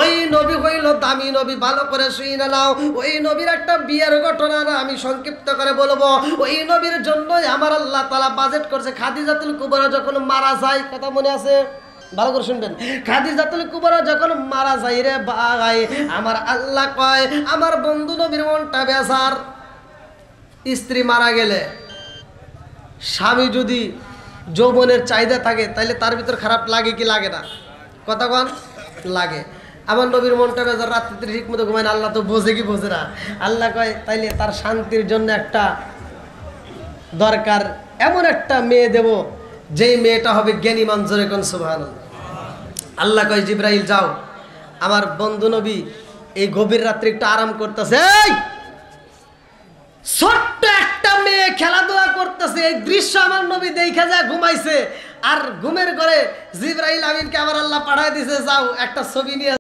ওই নবী হইল দামি নবী, ভালো করে শুনে নাও। ওই নবীর একটা বিয়ের ঘটনা না আমি সংক্ষিপ্ত করে বলবো। ওই নবীর জন্যই আমার আল্লাহ তাআলা বাজেট করছে। খাদিজাতুল কুবরা যখন মারা যায়, কথা মনে আছে? ভালো করে শুনবেন। খাদিজাতুল কুবরা যখন মারা যায় রে ভাই, আমার আল্লাহ কয় আমার বন্ধু নবীর মনটা বেজার। স্ত্রী মারা গেলে স্বামী যদি যৌবনের চাহিদা থাকে তাহলে তার ভিতর খারাপ লাগে কি লাগে না? কথা কন, লাগে। আমার নবীর মনটা বেজার, রাত্রিতে ঠিক মতো ঘুমায় না। আল্লাহ তো বোঝে কি বোঝে না? আল্লাহ কয় তাইলে তার শান্তির জন্য একটা দরকার, এমন একটা মেয়ে দেব যেই মেয়েটা হবে জ্ঞানী মানুষের। কোন সুবহানাল্লাহ। আল্লাহ কয় জিবরাইল যাও, আমার বন্ধু নবী এই গভীর রাত্রে একটু আরাম করতেছে। ছোট্ট একটা মেয়ে খেলাধুলা করতেছে, এই দৃশ্য আমার নবী দেখে যা ঘুমাইছে। আর ঘুমের ঘরে জিবরাইল আমিনকে আমার আল্লাহ পাঠায় দিছে, যাও একটা ছবি নিয়ে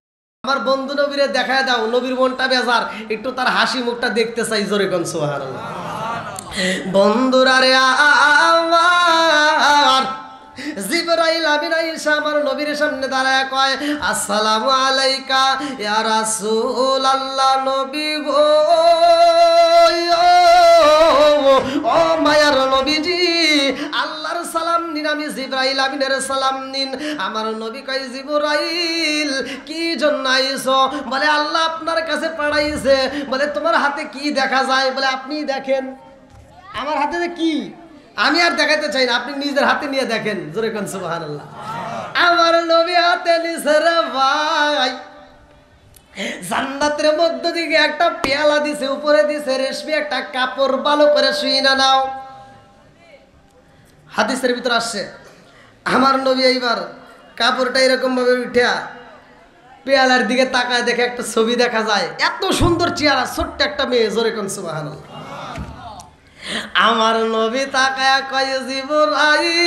আমার বন্ধু নবীরে দেখায় দাও, নবীর মনটা বেজার, একটু তার হাসি মুখটা দেখতে চাই। জোরে কোন সুবহানাল্লাহ। বন্ধুরা রে আমার জিবরাইল আমিন আয়েশা আমার নবীর সামনে দাঁড়ায় কয় আসসালামু আলাইকা ইয়া রাসূলুল্লাহ। নবী গো, ও মায়ার নবীজি, আল্লাহর সালাম নিন, আমি জিবরাইল আমিনের সালাম নিন। আমার নবী কয় জিবরাইল কি জন্য আইছো? বলে আল্লাহ আপনার কাছে পাঠাইছে। বলে তোমার হাতে কি দেখা যায়? বলে আপনি দেখেন। আমার হাতে কি? আমি আর দেখাইতে চাই না, আপনি নিজের হাতে নিয়ে দেখেন। জোরে কোন সুবহানাল্লাহ। আমার নবী হাতে নিছে রে ভাই, জান্নাতের মধ্য দিকে একটা পেয়ালা দিছে, উপরে দিছে রেশমি একটা কাপড়। ভালো করে শুই না নাও, হাদিসের ভিতর আসছে আমার নবী এইবার কাপড়টা এরকম ভাবে উঠে পেয়ালার দিকে তাকায়, দেখে একটা ছবি দেখা যায়, এত সুন্দর চেহারা, ছোট্ট একটা মেয়ে। জোরে কোন সুবহানাল্লাহ। আমার নবী তাকায়া কয় জিবরাইল,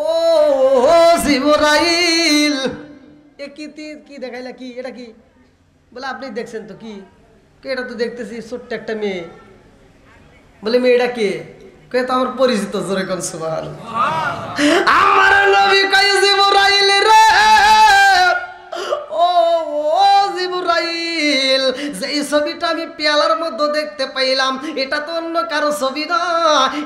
ও জিবরাইল, এ কি দেখাইলা? কি এটা কি? বলে আপনি দেখছেন তো? কি এটা তো দেখতেছি ছোট্ট একটা মেয়ে। বলে মেয়েটা কে? কে? তো আমার পরিচিত। জোরে কোন সুবহানাল্লাহ। আমার নবী কয় জিবরাইল রে, ও জিবরাইল, যেই ছবিটা আমি পেয়ালার মধ্যে দেখতে পাইলাম এটা তো অন্য কারো ছবি না,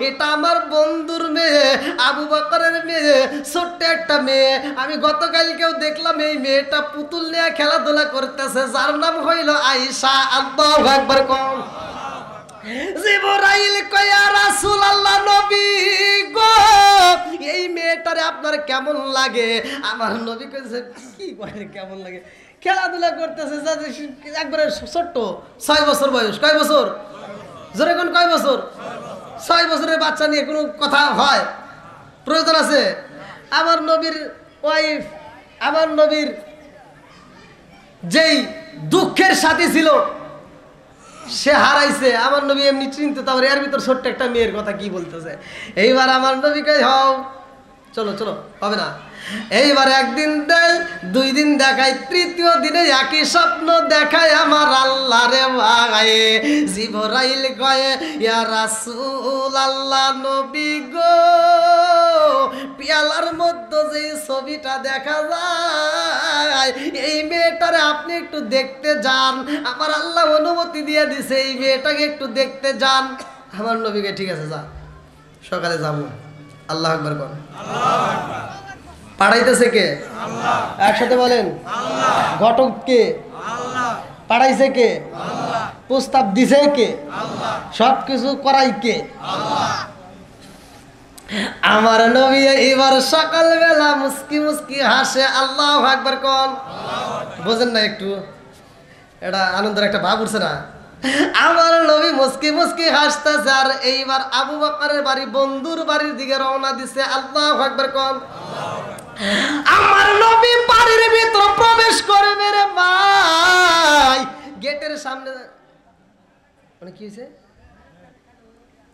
এটা আমার বন্ধুর মেয়ে, আবু বকরের মেয়ে, ছোট্ট একটা মেয়ে। আমি গতকালকেও দেখলাম এই মেয়েটা পুতুল নিয়ে খেলাধুলা করতেছে, যার নাম হইল আয়েশা। আল্লাহু আকবার কোন। জিবরাইল কয় ইয়া রাসূলুল্লাহ, নবী গো, এই মেয়েটারে আপনার কেমন লাগে? আমার নবী কইছে কি করে কেমন লাগে? খেলাধুলা করতেছে, একবারে ছোট্ট, 6 বছর বয়স। কয় বছর? জোরে কোন, কয় বছর? 6 বছরের বাচ্চা নিয়ে কোনো কথা হয়? প্রয়োজন আছে? আমার নবীর ওয়াইফ, আমার নবীর যেই দুঃখের সাথী ছিল সে হারাইছে। আমার নবী এমনি চিনতে, তারপরে এর ভিতর ছোট্ট একটা মেয়ের কথা কি বলতেছে। এইবার আমার নবী কয় হও, চলো চলো, হবে না। এইবার একদিন দেয়, 2 দিন দেখায়, 3য় দিনে একই স্বপ্ন দেখায় আমার আল্লাহ রে ভাই। জিবরাইল কয় ইয়া রাসূলুল্লাহ, নবী গো, পেয়ালার মধ্যে যে ছবিটা দেখা যায় এই মেয়েটারে আপনি একটু দেখতে যান। আমার আল্লাহ অনুমতি দিয়ে দিছে, এই মেয়েটাকে একটু দেখতে যান। আমার নবীকে ঠিক আছে যা, সকালে যাবো। আল্লাহু আকবার কোন। পাঠাইতেছে কে? আল্লাহ। একসাথে বলেন আল্লাহ। ঘটক কে? আল্লাহ। পাঠাইছে কে? আল্লাহ। প্রস্তাব দিছে কে? আল্লাহ। সবকিছু করাই কে? আল্লাহ। আমার নবী এবার সকালবেলা মুস্কি মুস্কি হাসে। আল্লাহু আকবার কোন। বোঝেন না একটু? এটা আনন্দের একটা ভাব উঠছে না? আমার নবী মুস্কি মুস্কি হাসতেছে। আর এইবার আবু বকরের বাড়ি, বন্ধুর বাড়ির দিকে রওনা দিছে। আল্লাহু আকবার কোন। আমার নবী বাড়ির ভিতর প্রবেশ করবে রে ভাই, গেটের সামনে মানে কি হয়েছে?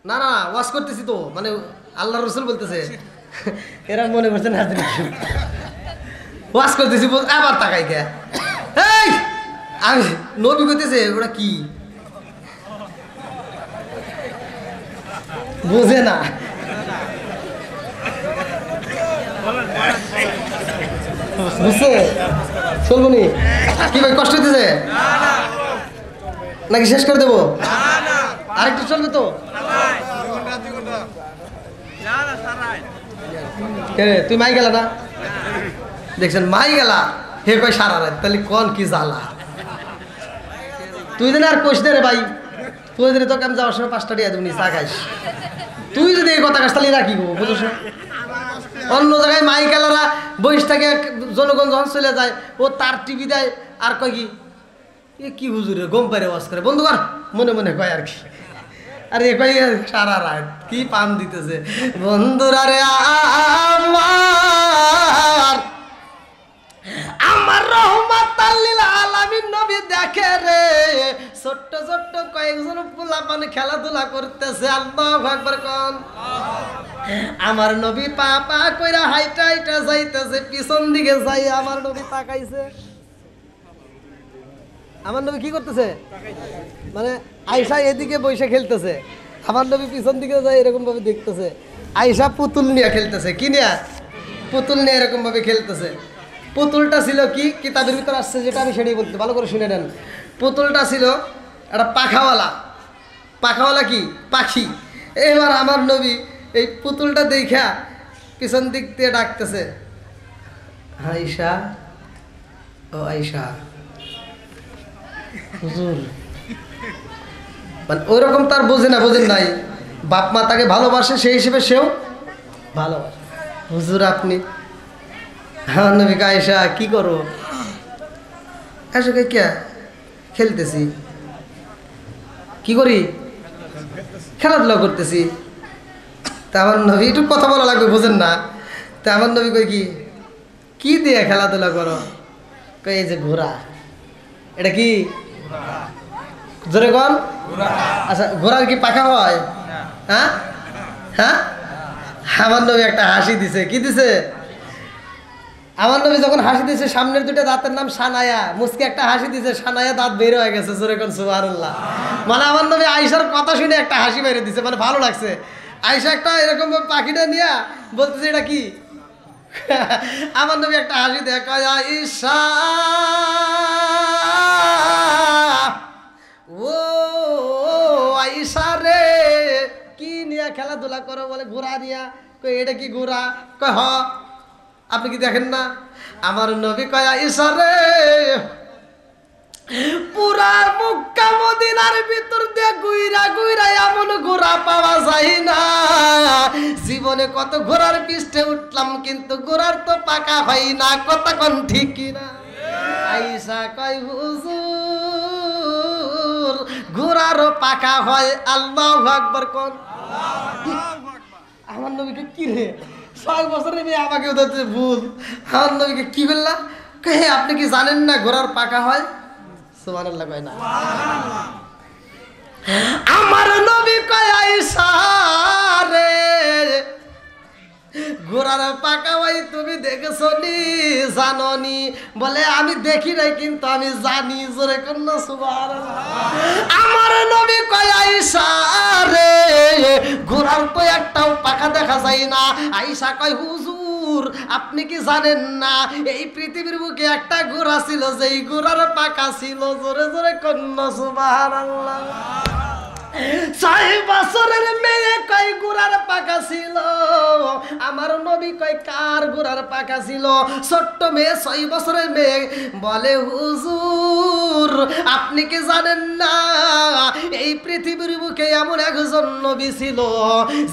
না না, ওয়াজ করতেছি তো, মানে আল্লাহ রসুল বলতেছে, এরা মনে করছে না ওয়াজ করতেছি, আবার তাকাই কে? এই আমি নবী করতেছে, ওরা কি বুঝে না? বুঝছে চলবো নি কি ভাই কষ্ট হইতেছে নাকি শেষ করে দেবো আরেকটু চলবে তো তুই মাই গেলা না দেখছেন মাই গেলা হে কয় সারা রাত তাহলে কোন কি জ্বালা তুই জানি আর কোষ দে রে ভাই তুই যদি তোকে আমি যাওয়ার সময় 5টা দিয়ে দেবনি চা খাইস তুই যদি এই কথা কাজ তাহলে রাখি গো বুঝছ অন্য জায়গায় মাই গেলারা বয়স থেকে জনগণ যখন চলে যায় ও তার টিভি দেয় আর কয় কি এ কি হুজুরে গম পারে ওয়াজ করে বন্ধু কর মনে মনে কয় আর কি আরে এ কয় সারা রাত কি পান দিতেছে বন্ধুরা রে আমার রহমাতাল লিল আলামিন নবী দেখে রে ছোট্ট ছোট্ট কয়েকজন পোলাপান খেলাধুলা করতেছে আল্লাহু আকবার কোন আমার নবী পা পা কইরা হাইটা হাইটা যাইতেছে পিছন দিকে যাই আমার নবী তাকাইছে আমার নবী কি করতেছে মানে আয়েশা এদিকে বসে খেলতেছে আমার নবী পিছন দিকে যায় এরকম ভাবে দেখতেছে আয়েশা পুতুল নিয়ে খেলতেছে কি নিয়ে পুতুল নিয়ে এরকম ভাবে খেলতেছে পুতুলটা ছিল কি কিতাবের ভিতর আসছে যেটা আমি সেটাই বলতে ভালো করে শুনে নেন পুতুলটা ছিল একটা পাখাওয়ালা কি পাখি এবার আমার নবী এই পুতুলটা দেখা পিছন দিক দিয়ে ডাকতেছে আয়েশা ও আয়েশা হুজুর মানে ওইরকম তার বোঝেন নাই বাপ মা তাকে ভালোবাসে সেই হিসেবে সেও ভালোবাসে হুজুর আপনি আমার নবী আয়েশা কি করো আয়েশা কে কে খেলতেছি কি করি খেলাধুলা করতেছি তা আমার নবী একটু কথা বলা লাগবে বোঝেন না তা আমার নবী কই কি দিয়ে খেলাধুলা করো কই এই যে ঘোড়া এটা কি জোরে কন আচ্ছা ঘোড়ার কি পাখা হয় হ্যাঁ হ্যাঁ আমার নবী একটা হাসি দিছে কি দিছে আমার নবী যখন হাসি দিছে সামনের দুটো দাঁতের নাম সানায়া মুসকে একটা হাসি দিছে সানায়া দাঁত বের হয়ে গেছে জোরে কোন সুবহানাল্লাহ মানে আমার নবী আয়েশার কথা শুনে একটা হাসি বের দিছে মানে ভালো লাগছে আয়েশা একটা এরকম পাখিটা নিয়ে বলতেছে এটা কি আমার নবী একটা হাসি দেয় কয় আয়েশা ও আয়েশা রে কি নিয়ে খেলাধুলা করো বলে ঘোড়া নিয়া কই এটা কি ঘোড়া কয় হ আপনি কি দেখেন না আমার নবী কয় আয়েশা রে পুরা মক্কা মদিনার ভিতর দিয়ে গুইরা গুইরা এমন ঘোড়া পাওয়া যায় না জীবনে কত ঘোড়ার পৃষ্ঠে উঠলাম কিন্তু ঘোড়ার তো পাকা হয় না কথা কোন ঠিক কিনা আয়েশা কয় হুজুর ঘোড়ারও পাকা হয় আল্লাহু আকবার কোন আমার নবীকে কি রে 6 বছরের মেয়ে আমাকে ওদের ভুল আমার নবীকে কি বললা কে আপনি কি জানেন না ঘোড়ার পাকা হয় সুবহানাল্লাহ কয় না আমার নবী কয় আয়েশা রে ঘোড়ার পাকা হয় তুমি দেখেছো নি জানো নি বলে আমি দেখি নাই কিন্তু আমি জানি জোরে কোন সুবহানাল্লাহ আমার নবী কয় আয়েশা রে ঘোড়ার তো একটাও পাকা দেখা যায় না আয়েশা কয় হুজুর আপনি কি জানেন না এই পৃথিবীর বুকে একটা ঘোড়া ছিল যেই ঘোড়ার পাকা ছিল জোরে জোরে কোন সুবহানাল্লাহ 6 বছরের মেয়ে কই ঘোড়ার পাকা ছিল আমার নবী কই কার ঘোড়ার পাকা ছিল ছোট্ট মেয়ে 6 বছরের মেয়ে বলে হুজুর আপনি কি জানেন না এই পৃথিবীর বুকে এমন একজন নবী ছিল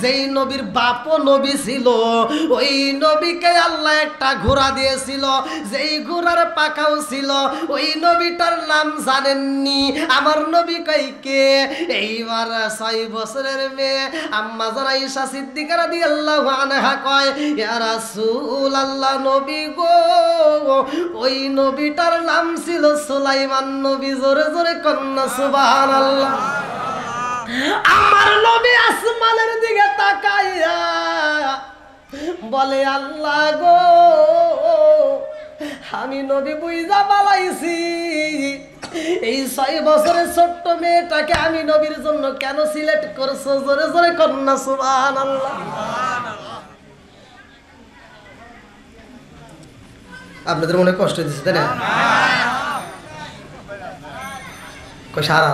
যেই নবীর বাপও নবী ছিল ওই নবীকে আল্লাহ একটা ঘোড়া দিয়েছিল যেই ঘোড়ার পাকাও ছিল ওই নবীটার নাম জানেননি আমার নবী কই কে এইবার 6 বছরের মেয়ে আম্মা জান আয়েশা সিদ্দিকা রাদিয়াল্লাহু আনহা কয় ইয়া রাসূলুল্লাহ নবী গো ওই নবীটার নাম ছিল সুলাইমান নবী জোরে জোরে কন্না সুবহানাল্লাহ আমার নবী আসমানের দিকে তাকাইয়া বলে আল্লাহ গো আমি নবী বুইজা বালাইছি এই 6 বছরের ছোট্ট মেয়েটাকে আমি নবীর জন্য কেন সিলেক্ট করছো জোরে জোরে কন্না সুবহানাল্লাহ আপনাদের মনে কষ্ট দিচ্ছে তাই না? সারা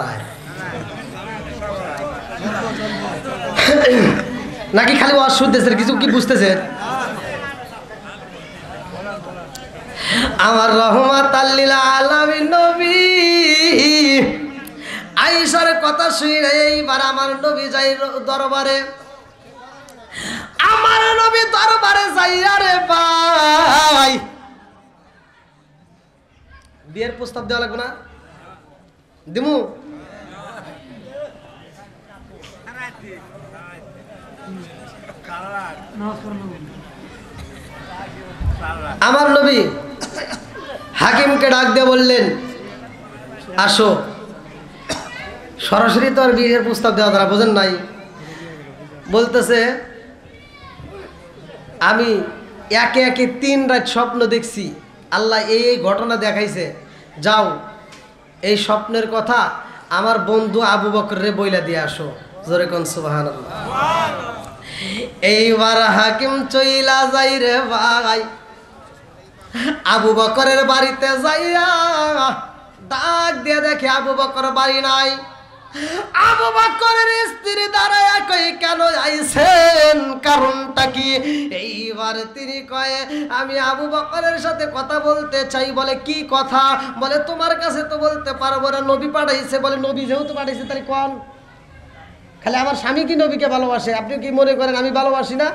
নাকি খালি ওয়াজ শুনতেছেন, কিছু কি বুঝতেছেন? আমার রহমাত লিল আলামিন নবী আয়েশার কথা শুনে এইবার আমার নবী যাই দরবারে, আমার নবী দরবারে যাইয়া রে ভাই বিয়ের প্রস্তাব দেওয়া লাগবে না? দিমু আমার নবী হাকিমকে ডাক দিয়ে বললেন আসো। সরাসরি তো আর বিয়ের প্রস্তাব দেওয়া তারা বোঝেন নাই। বলতেছে আমি একে একে 3 রাত স্বপ্ন দেখছি, আল্লাহ এই ঘটনা দেখাইছে, যাও এই স্বপ্নের কথা আমার বন্ধু আবু বকরে বইলা দিয়ে আসো। জোরে কোন সুবহানাল্লাহ। এইবার হাকিম চইলা যাই রে ভাই আবু বকরের বাড়িতে যাইয়া ডাক দিয়ে দেখে আবু বকর বাড়ি নাই। আবু বকরের স্ত্রী দাঁড়ায় কই কেন আইছেন, কারণটা কি? এইবার তিনি কয়ে আমি আবু বকরের সাথে কথা বলতে চাই। বলে কি কথা? বলে তোমার কাছে তো বলতে পারবো না, নবী পাঠাইছে। বলে নবী যেহেতু পাঠাইছে তাহলে কোন খালি আমার স্বামী কি নবীকে ভালোবাসে? আপনি কি মনে করেন আমি ভালোবাসি না?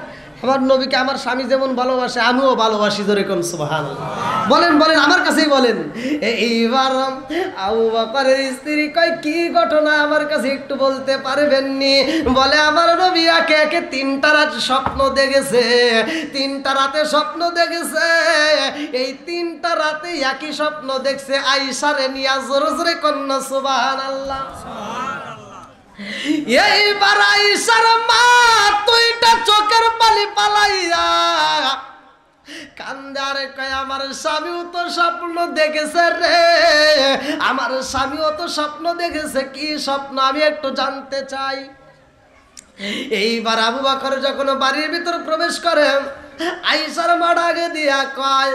আমার নবীকে আমার স্বামী যেমন ভালোবাসে আমিও ভালোবাসি। ধরে কোন সুবহানাল্লাহ। বলেন বলেন আমার কাছেই বলেন। এইবার আবু বকরের স্ত্রী কয় কি ঘটনা আমার কাছে একটু বলতে পারবেননি? বলে আমার নবী একে একে 3টা রাত স্বপ্ন দেখেছে, 3টা রাতে স্বপ্ন দেখেছে। এই 3টা রাতে একই স্বপ্ন দেখছে আয়েশারে নিয়া। জোরে জোরে কন্যা সুবহানাল্লাহ। এইবার আয়েশার মা 2টা চোখের পানি পালাইয়া কান্দারে কয় আমার স্বামীও তো স্বপ্ন দেখেছে রে, আমার স্বামীও তো স্বপ্ন দেখেছে। কি স্বপ্ন আমি একটু জানতে চাই। এইবার আবু বকর যখন বাড়ির ভিতর প্রবেশ করে আয়েশার মা ডাকে দিয়া কয়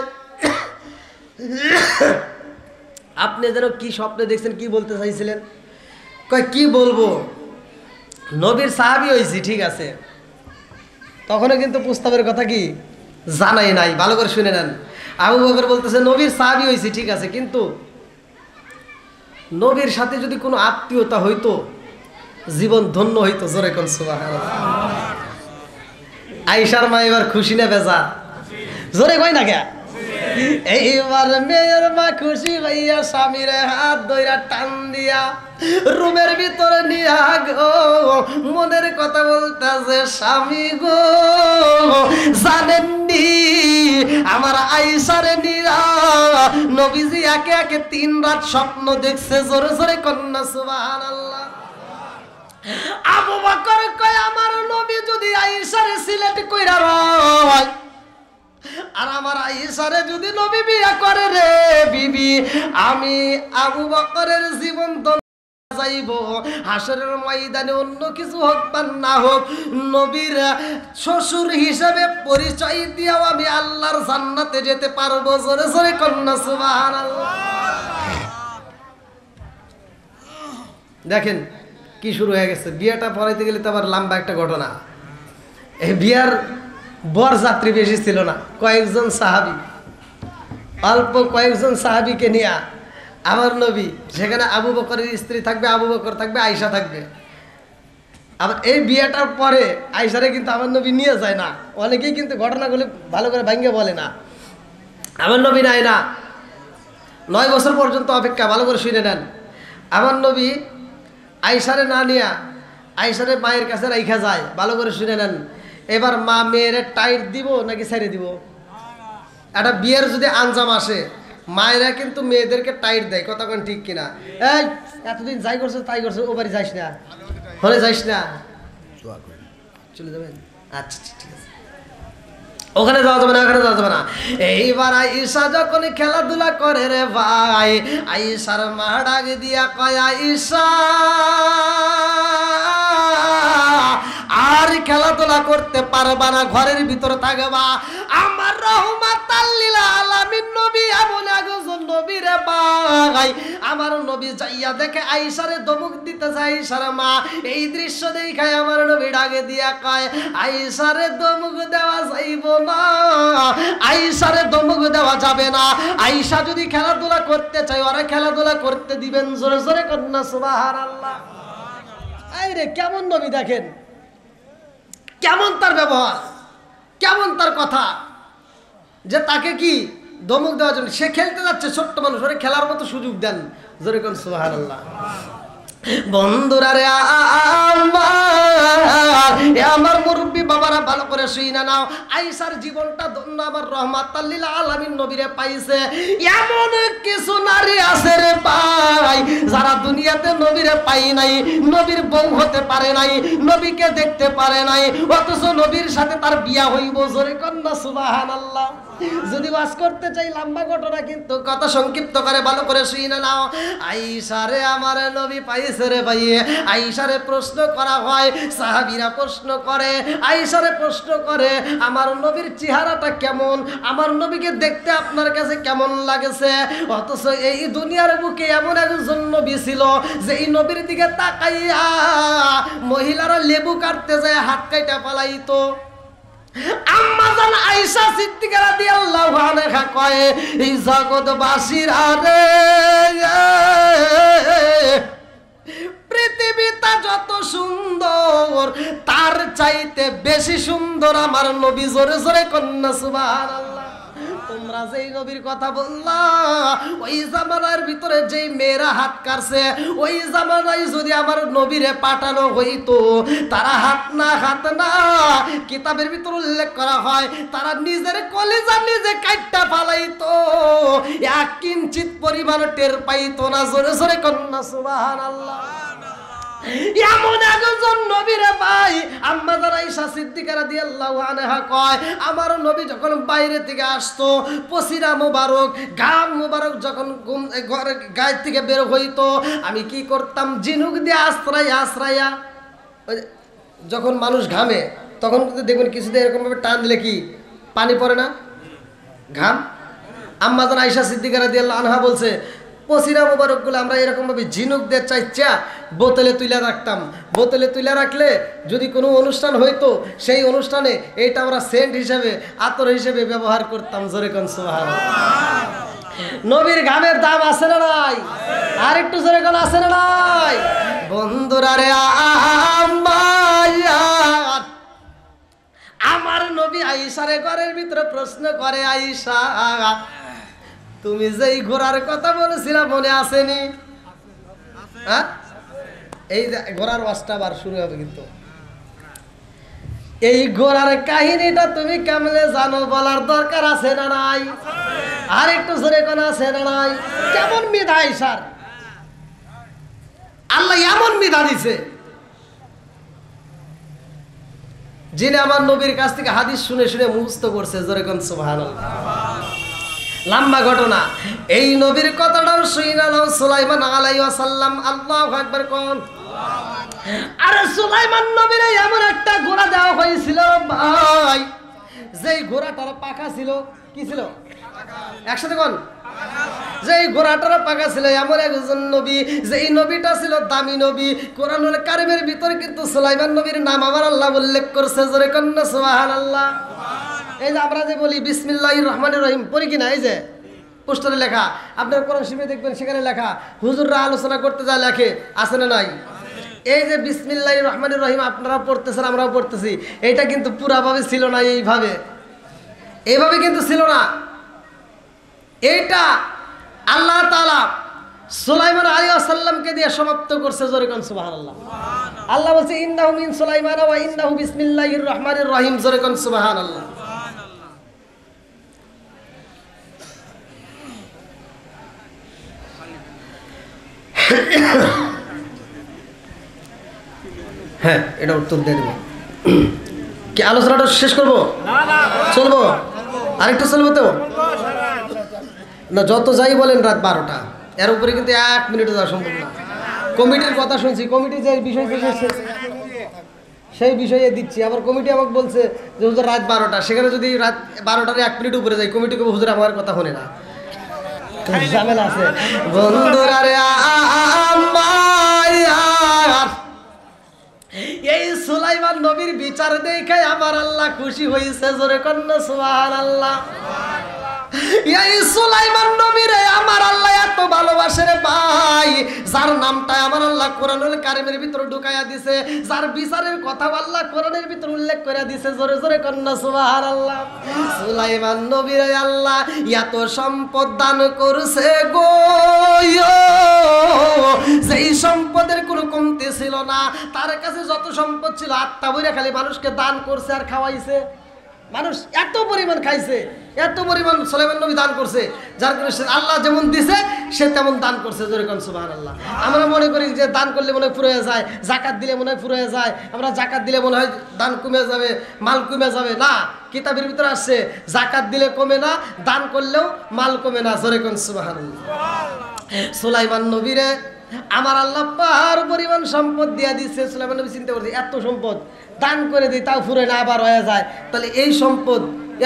আপনি যেন কি স্বপ্ন দেখছেন, কি বলতে চাইছিলেন? কয় কি বলবো, নবীর সাহাবী হইছি ঠিক আছে, তখনও কিন্তু প্রস্তাবের কথা কি জানাই নাই। ভালো করে শুনে নেন। আবু বকর বলতেছে নবীর সাহাবী হইছি ঠিক আছে, কিন্তু নবীর সাথে যদি কোনো আত্মীয়তা হইতো জীবন ধন্য হইতো। জোরে কোন সুবহানাল্লাহ। আয়েশার মা এবার খুশি না বেজার? জোরে কই না কে? এইবার মেয়ের মা খুশি হইয়া স্বামীর হাত ধইরা টান দিয়া রুমের ভিতরে নিয়া গো মনের কথা বলতেছে স্বামী গো জানেননি আমার আয়েশারে নিয়া নবীজি একে একে 3 রাত স্বপ্ন দেখছে। জোরে জোরে কন্যা সুবহানাল্লাহ। আবু বকর কয় আমার নবী যদি আয়েশারে সিলেট কইরা রয় আর আমার আয়েশারে যদি নবী বিয়া করে রে বিবি, আমি আবু বকরের জীবন যাইব হাসরের ময়দানে। অন্য কিছু হোক বা না হোক নবীর শ্বশুর হিসেবে পরিচয় দিয়েও আমি আল্লাহর জান্নাতে যেতে পারবো। জোরে জোরে কন্যা সুবহানাল্লাহ। দেখেন কি শুরু হয়ে গেছে। বিয়েটা পড়াইতে গেলে তো আবার লম্বা একটা ঘটনা। এই বিয়ার বর যাত্রী বেশি ছিল না, কয়েকজন সাহাবী, অল্প কয়েকজন সাহাবীকে নিয়ে আমার নবী, সেখানে আবু বকরের স্ত্রী থাকবে, আবু বকর থাকবে, আয়েশা থাকবে। আবার এই বিয়েটার পরে আয়েশারে কিন্তু আমার নবী নিয়ে যায় না। অনেকেই কিন্তু ঘটনাগুলি ভালো করে ভাঙ্গে বলে না। আমার নবী নাই না, 9 বছর পর্যন্ত অপেক্ষা। ভালো করে শুনে নেন। আমার নবী আয়েশারে না নিয়া আয়েশারে মায়ের কাছে রাইখা যায়। ভালো করে শুনে নেন। এবার মা মেয়েরে টাইট দিব নাকি ছেড়ে দিব? একটা বিয়ের যদি আঞ্জাম আসে মায়েরা কিন্তু মেয়েদেরকে টাইট দেয়। কথা কোন ঠিক কিনা? এই এতদিন যাই করছো তাই করছো, ও বাড়ি যাইস না, হলে যাইস না, চলে যাবেন। আচ্ছা ঠিক আছে, ওখানে যাওয়া যাবে না, ওখানে যাওয়া যাবে না। এইবার আয়েশা যখন খেলাধুলা করে রে ভাই, আয়েশার মা ডাক দিয়া কয় আয়েশা আর খেলাধুলা করতে পারবা না, ঘরের ভিতরে থাকবা। আমার রহমাতাল লিল আলামিন নবী ভাই আমার নবী যাইয়া দেখে আয়েশারে ধমক দিতে যায় আয়েশার মা। এই দৃশ্য দেখায় আমার নবী ডাকে দিয়া কয় আয়েশারে ধমক দেওয়া যাইব না, আয়েশারে ধমক দেওয়া যাবে না। আয়েশা যদি খেলাধুলা করতে চায় ওরা খেলাধুলা করতে দিবেন। জোরে জোরে কন্যা সুবহানাল্লাহ। এই রে কেমন নবী দেখেন, কেমন তার ব্যবহার, কেমন তার কথা, যে তাকে কি ধমক দেওয়ার জন্য। সে খেলতে যাচ্ছে, ছোট্ট মানুষ, ওরে খেলার মতো সুযোগ দেন। জোরে কোন সুবহানাল্লাহ। বন্ধুরা রে আমার মুরব্বী বাবারা ভালো করে শুইনা নাও, আয়েশার জীবনটা ধন্য, আমার রহমাতাল লিল আলামিন নবীরে পাইছে। এমন কিছু নারী আছে রে ভাই যারা দুনিয়াতে নবীরে পাই নাই, নবীর বউ হতে পারে নাই, নবীকে দেখতে পারে নাই, অথচ নবীর সাথে তার বিয়া হইব। জোরে কন্যা সুবহানাল্লাহ। যদি ওয়াজ করতে চাই লম্বা ঘটনা, কিন্তু কথা সংক্ষিপ্ত করে ভালো করে শুইনা নাও। আয়েশারে আমার নবী পাইছে রে ভাই। আয়েশারে প্রশ্ন করা হয়, সাহাবীরা প্রশ্ন করে, আয়েশারে প্রশ্ন করে আমার নবীর চেহারাটা কেমন, আমার নবীকে দেখতে আপনার কাছে কেমন লাগেছে। অথচ এই দুনিয়ার বুকে এমন একজন নবী ছিল যে এই নবীর দিকে তাকাইয়া মহিলারা লেবু কাটতে যায় হাত কাইটা পালাইতো। আম্মা জান আয়েশা সিদ্দিকা রাদিয়াল্লাহু আনহা কয় এই জগৎবাসীরা রে পৃথিবীটা যত সুন্দর তার চাইতে বেশি সুন্দর আমার নবী। জোরে জোরে কন্যা সুবহানাল্লাহ। তোমরা যেই নবীর কথা বললা, ওই জামানার ভিতরে যেই মেয়েরা হাত কাটছে, ওই জামানায় যদি আমার নবীরে পাঠানো হইতো, তারা হাত না কিতাবের ভিতর উল্লেখ করা হয় তারা নিজের কলিজা নিজে কাটটা ফালাইতো, এক কিঞ্চিত পরিমাণ টের পাইতো না। জোরে জোরে কন্যা সুবহানাল্লাহ। এমন একজন নবী রে ভাই। আম্মা জান আয়েশা সিদ্দিকা রাদিয়াল্লাহু আনহা কয় আমার নবী যখন বাইরে থেকে আসতো, পসিরা মোবারক, ঘাম মোবারক যখন গায়ের থেকে বের হইতো, আমি কি করতাম ঝিনুক দিয়ে আশ্রাইয়া যখন মানুষ ঘামে তখন কিন্তু দেখবেন কিছুতে এরকম ভাবে টান দিলে কি পানি পড়ে না, ঘাম। আম্মা জান আয়েশা সিদ্দিকা রাদিয়াল্লাহু আনহা বলছে পসিরা মোবারকগুলো আমরা এরকমভাবে ঝিনুক দিয়ে চাইচা বোতলে তুলে রাখতাম। বোতলে তুলে রাখলে যদি কোনো অনুষ্ঠান হইতো, সেই অনুষ্ঠানে এইটা আমরা সেন্ট হিসেবে, আতর হিসেবে ব্যবহার করতাম। জোরে কোন সুবহানাল্লাহ। নবীর ঘামের দাম আছে না নাই? আর একটু জোরে কোন আছে না নাই? বন্ধুরা রে আমার নবী আয়েশারে ঘরের ভিতরে প্রশ্ন করে আয়েশা তুমি যেই ঘোড়ার কথা বলেছিলা মনে আসেনি? হ্যাঁ, এই ঘোড়ার ওয়াজটা আবার শুরু হবে, কিন্তু এই ঘোড়ার কাহিনীটা তুমি কেমনে জানো বলার দরকার আছে না নাই? আর একটু জোরে কোন আছে না নাই? কেমন মেধা আয়েশার, আল্লাহ এমন মেধা দিছে, যিনি আমার নবীর কাছ থেকে হাদিস শুনে শুনে মুখস্থ করছে। জোরে কোন সুবহানাল্লাহ। লম্বা ঘটনা, এই নবীর কথাটাও শুইনা নাও। সুলাইমান আলাইহিস সালাম, আল্লাহু আকবার কোন। আরে সুলাইমান নবীর এমন একটা ঘোড়া দেওয়া হয়েছিল ভাই, যেই ঘোড়াটার পাখা ছিল, কি ছিল? একসাথে কোন? যেই ঘোড়াটার পাখা ছিল। এমন একজন নবী, যেই নবীটা ছিল দামি নবী। কোরআনুল কারীমের ভিতরে কিন্তু সুলাইমান নবীর নাম আমার আল্লাহ উল্লেখ করছে। জোরে কন্না সুবহানাল্লাহ। এই যে আমরা যে বলি বিসমিল্লাহির রহমানির রহিম পড়ি কিনা, এই যে পোস্টারে লেখা, আপনার কোরআন শরীফে দেখবেন সেখানে লেখা, হুজুররা আলোচনা করতে যা লেখে, আছে না নাই? এই যে বিসমিল্লাহির রহমানির রহিম আপনারা পড়তেছেন, আমরাও পড়তেছি, এইটা কিন্তু পুরাভাবে ছিল না, এইভাবে কিন্তু ছিল না। এইটা আল্লাহ তাআলা সুলাইমান আলাইহিস সালামকে দিয়ে সমাপ্ত করছে। জোরে কোন সুবহানাল্লাহ। আল্লাহ বলছে ইন্নাহু মিন সুলাইমান ওয়া ইন্নাহু বিসমিল্লাহির রহমানির রহিম। জোরে কোন সুবহানাল্লাহ। হ্যাঁ, এটা উত্তর দিয়ে দেব। কি আলোচনাটা শেষ করবো? চলবো? আরেকটু চলবো তো না? যত যাই বলেন রাত 12টা, এর উপরে কিন্তু 1 মিনিটও যাওয়া সম্ভব না। কমিটির কথা শুনছি, কমিটি যে বিষয় সেই বিষয়ে দিচ্ছি। আবার কমিটি আমাকে বলছে যে হুজুর রাত 12টা, সেখানে যদি রাত 12টার 1 মিনিট উপরে যাই, কমিটি কে হুজুর আমার কথা শোনে না। ঝামেলা আছে বন্ধুরা রে আমার এই সুলাইমান নবীর বিচার দেখে আমার আল্লাহ খুশি হয়েছে জোরে কন্যা সুবহানাল্লাহ এই সুলাইমান নবীরে আমার আল্লাহ এত ভালোবাসে রে ভাই যার নামটা আমার আল্লাহ কোরআনুল কারীমের ভিতরে ঢুকায়া দিয়েছে যার বিচারের কথা আল্লাহ কোরআনের ভিতরে উল্লেখ করে দিয়েছে জোরে জোরে কন্যা সুবহানাল্লাহ সুলাইমান নবীরে আল্লাহ এত সম্পদ দান করছে গো যেই সম্পদের কোনো কমতি ছিল না তার কাছে যত সম্পদ ছিল আত্মা বইরা খালি মানুষকে দান করছে আর খাওয়াইছে মানুষ এত পরিমাণ খাইছে এত পরিমাণ সুলাইমান নবী দান করছে যার কারণে আল্লাহ যেমন দিছে সে তেমন দান করছে জোরে কোন সুবহানাল্লাহ আমরা মনে করি যে দান করলে মনে হয় ফুরিয়ে যায় যাকাত দিলে মনে হয় ফুরিয়ে যায় আমরা যাকাত দিলে মনে হয় দান কমে যাবে মাল কমে যাবে না কিতাবের ভিতরে আসছে যাকাত দিলে কমে না দান করলেও মাল কমে না জোরে কোন সুবহানাল্লাহ সুলাইমান নবীরে আমার আল্লাহ পাহাড় পরিমাণ সম্পদ দিয়া দিচ্ছে সুলাইমান নবী চিন্তা করছে এত সম্পদ দান করে দিই তাও ফুরে না আবার হয়ে যায় তাহলে এই সম্পদ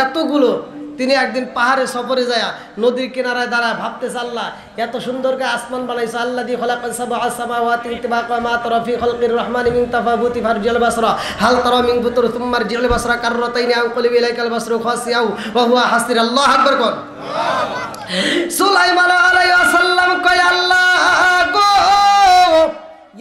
এতগুলো তিনি একদিন পাহাড়ে সফরে যায় নদীর কিনারায় দাঁড়ায় ভাবতেছে আল্লাহ এত সুন্দর করে আসমান বানাইছে আল্লাহ দি খলাকাস সাবআ সামাওয়াতি ইতিবাকা মা তারা ফি খালকির রহমানি মিন তাফাবুতি ফারজিল বাসরা হাল তারা মিন ফুতুর সুম্মা রজিল বাসরা কাররাতাইনি আনকুলি ইলাইকাল বাসরু খাসিয়াউ ওয়া হুয়া হাসির আল্লাহু আকবার কোন সুলাইমান আলাইহিস সালাম কয় আল্লাহ গো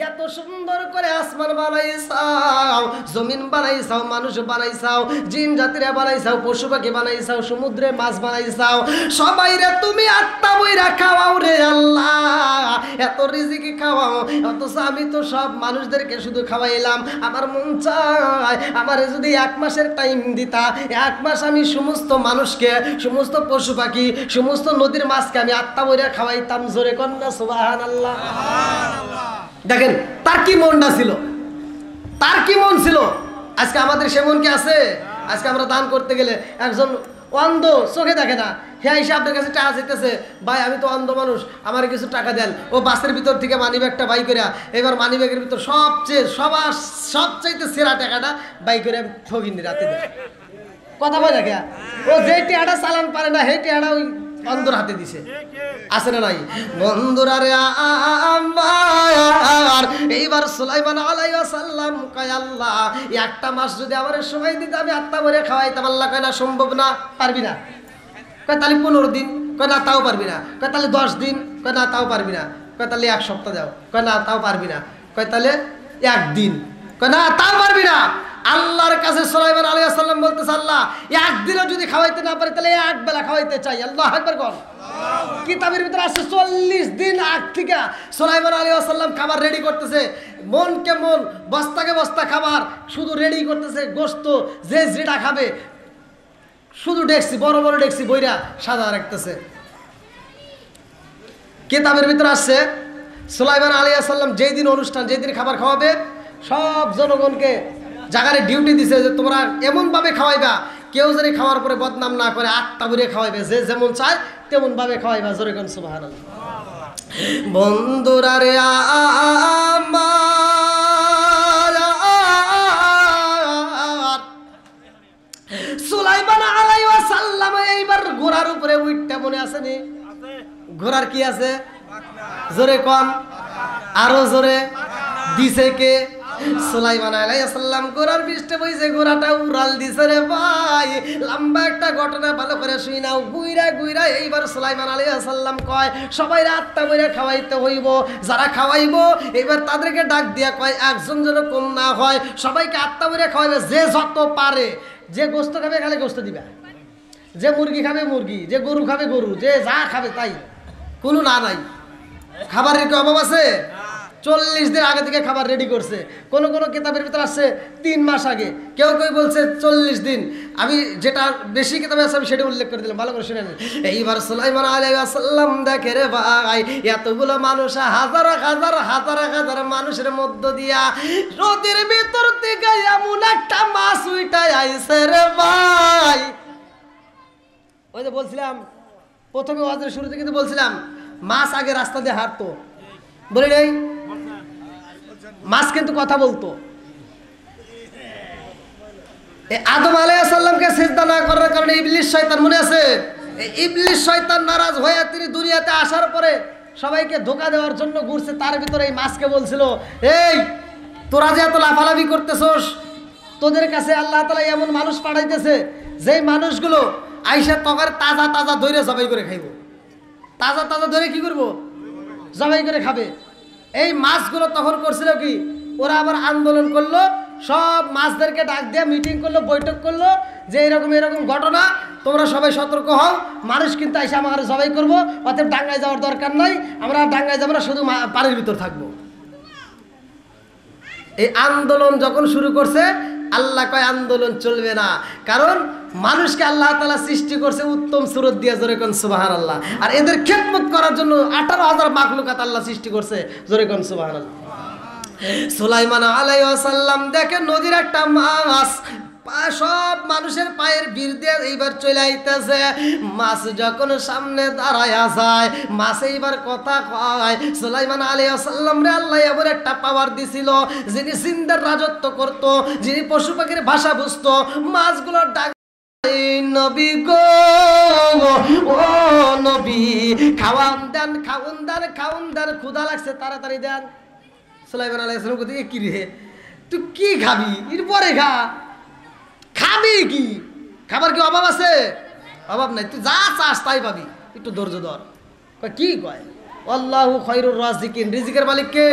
এত সুন্দর করে আসমান বানাইছাও জমিন বানাইছাও মানুষ বানাইছাও জিন জাতিরে বানাইছাও পশু পাখি বানাইছাও সমুদ্রে মাছ বানাইছাও সবাইরে তুমি আত্মা বইরা খাওয়াও রে আল্লাহ এত রিজিকি খাওয়াও অথচ আমি তো সব মানুষদেরকে শুধু খাওয়াইলাম আমার মন চায় আমারে যদি 1 মাসের টাইম দিতা 1 মাস আমি সমস্ত মানুষকে সমস্ত পশু পাখি সমস্ত নদীর মাছকে আমি আত্মা বইরা খাওয়াইতাম জোরে কন্যা সুবহানাল্লাহ দেখেন তার কি মনটা ছিল তার কি মন ছিল আজকে আমাদের সে মন কি আছে আজকে আমরা দান করতে গেলে একজন অন্ধ চোখে দেখে না হ্যাঁ এসে আপনার কাছে টাকা চাইতেছে ভাই আমি তো অন্ধ মানুষ আমার কিছু টাকা দেন ও বাসের ভিতর থেকে মানিব্যাগটা বাই করে এবার মানিব্যাগের ভিতর সবচাইতে সেরা টাকাটা বাই করে ঠগিনি রাতে কথা বলে দেখে ও যে টাকাটা চালান পারে না সেই টাকাটা ওই অন্ধর হাতে দিছে আছে না নাই বন্ধুরা রে আমার এইবার সুলাইমান আলাইহিস সালাম কয় আল্লাহ 1টা মাস যদি আমার সময় দিতে আমি আত্মা ভরে খাওয়াইতাম আল্লাহ কয় না সম্ভব না পারবি না কয় তাহলে 15 দিন কয় না তাও পারবি না কয় তাহলে 10 দিন কয় না তাও পারবি না কয় তাহলে 1 সপ্তাহ দাও কয় না তাও পারবি না কয় তাহলে 1 দিন কয় না তাও পারবি না আল্লাহর কাছে সুলাইমান আলাইহিস সালাম বলতেছে আল্লাহ একদিনও যদি খাওয়াইতে না পারে তাহলে এক বেলা খাওয়াইতে চাই আল্লাহু আকবার বল কিতাবের ভিতরে আছে 40 দিন আগ থেকে সুলাইমান আলাইহিস সালাম খাবার রেডি করতেছে মনকে মন বস্তাকে বস্তা খাবার শুধু রেডি করতেছে গোশত যে যেটা খাবে শুধু ডেকছি বড় বড় ডেকছি বইরা সাদা রাখতেছে কিতাবের ভিতরে আছে সুলাইমান আলাইহিস সালাম যেই দিন অনুষ্ঠান যেই দিন খাবার খাওয়াবে সব জনগণকে জায়গায় ডিউটি দিছে যে তোমরা এমনভাবে খাওয়াইবা কেউ যদি খাওয়ার পরে বদনাম না করে আত্মা ভরে খাওয়াইবে যে যেমন চায় তেমন ভাবে খাওয়াইবা জোরে কোন সুবহানাল্লাহ বন্ধুরা রে আমার সুলাইমান আলাইহিস সালাম এইবার ঘোড়ার উপরে উঠতে মনে আছে নি ঘোড়ার কি আছে জোরে কোন আরো জোরে দিছে কে সুলাইমান আলাইহিস সালাম ঘোড়ার পৃষ্ঠে বসে ঘোড়াটা উড়াল দিছে রে ভাই লম্বা একটা ঘটনা ভালো করে শুই নাও গুইরা এইবার সুলাইমান আলাইহিস সালাম কয় সবাই আত্মা বইরা খাওয়াইতে হইব যারা খাওয়াইবো এবার তাদেরকে ডাক দিয়া কয় একজন যেন কম না হয় সবাইকে আত্মা বইরা খাওয়াইবে যে যত পারে যে গোশত খাবে খালি গোশত দিবা যে মুরগি খাবে মুরগি যে গরু খাবে গরু যে যা খাবে তাই কোনো না নাই খাবারের কি অভাব আছে 40 দিন আগে থেকে খাবার রেডি করছে কোন কোন কিতাবের ভিতর আছে 3 মাস আগে কেউ কেউ বলছে 40 দিন আমি যেটা বেশি কিতাবে আছে আমি সেটা উল্লেখ করে দিলাম ভালো করে শুনেন এইবার সুলাইমান আলাইহিস সালাম দেখে রে ভাই এতগুলো মানুষ হাজার মানুষের মধ্য দিয়া নদীর ভিতর থেকে এমন একটা মাছ উইটাই আইছে রে ভাই ওই যে বলছিলাম প্রথমে ওয়াজের শুরুতে কিন্তু বলছিলাম মাছ আগে রাস্তা দিয়ে হাঁটতো বলি নাই মাছ কিন্তু কথা বলতো আদম আলাইহিস সালামকে সিজদা না করার কারণে ইবলিস শয়তান মনে আছে ইবলিস শয়তান নারাজ হয়ে তিনি দুনিয়াতে আসার পরে সবাইকে ধোঁকা দেওয়ার জন্য ঘুরছে। তার ভিতরে এই মাছকে বলছিল, এই তোরা যে এত লাফালাফি করতেছস, তোদের কাছে আল্লাহ তাআলা এমন মানুষ পাঠাইতেছে যেই মানুষগুলো আইসা তখন তাজা তাজা ধরে জবাই করে খাইব। তাজা তাজা ধরে কি করব? জবাই করে খাবে। এই মাছগুলো তখন করছিল কি, ওরা আবার আন্দোলন করলো, সব মাছদেরকে ডাক দিয়ে মিটিং করলো, বৈঠক করলো যে এরকম এরকম ঘটনা, তোমরা সবাই সতর্ক হও, মানুষ কিন্তু এসে আমার জবাই করবো, অতএব ডাঙ্গায় যাওয়ার দরকার নাই, আমরা ডাঙ্গায় যাবো না, শুধু পানির ভিতর থাকবো। এই আন্দোলন যখন শুরু করছে, আল্লাহ কয় আন্দোলন চলবে না, কারণ মানুষকে আল্লাহ তাআলা সৃষ্টি করছে উত্তম সুরত দিয়ে, জোরে কোন সুবহানাল্লাহ। আর এদের খেদমত করার জন্য 18,000 মাখলুকাত আল্লাহ সৃষ্টি করছে, জোরে কোন সুবহানাল্লাহ। সুলাইমান আলাইহিস সালাম দেখেন নদীর একটা মাছ সব মানুষের পায়ের ভিড় দিয়ে এইবার চলে আইতেছে। মাছ যখন সামনে দাঁড়ায়া যায়, মাছ এইবার কথা কয়। সুলাইমান আলাইহিস সালাম রে আল্লাহ এবার একটা পাওয়ার দিছিল, যিনি জিন্দার রাজত্ব করত, যিনি পশু পাখির ভাষা বুঝতো। মাছগুলোর ডাক, নবী গো, ও নবী, খাওয়ান দেন, খাওন দেন, খাওন দেন, ক্ষুধা লাগছে, তাড়াতাড়ি দেন। সুলাইমান আলাইহিস সালাম কইতে, কি রে তুই কি খাবি? এরপরে খা, খাবি কি? খাবার কি অভাব আছে? অভাব নাই, তুই যা চাস তাই পাবি, একটু ধৈর্য ধর। কি কয়? আল্লাহু খায়রুর রাজিকিন, রিজিকের মালিক কে?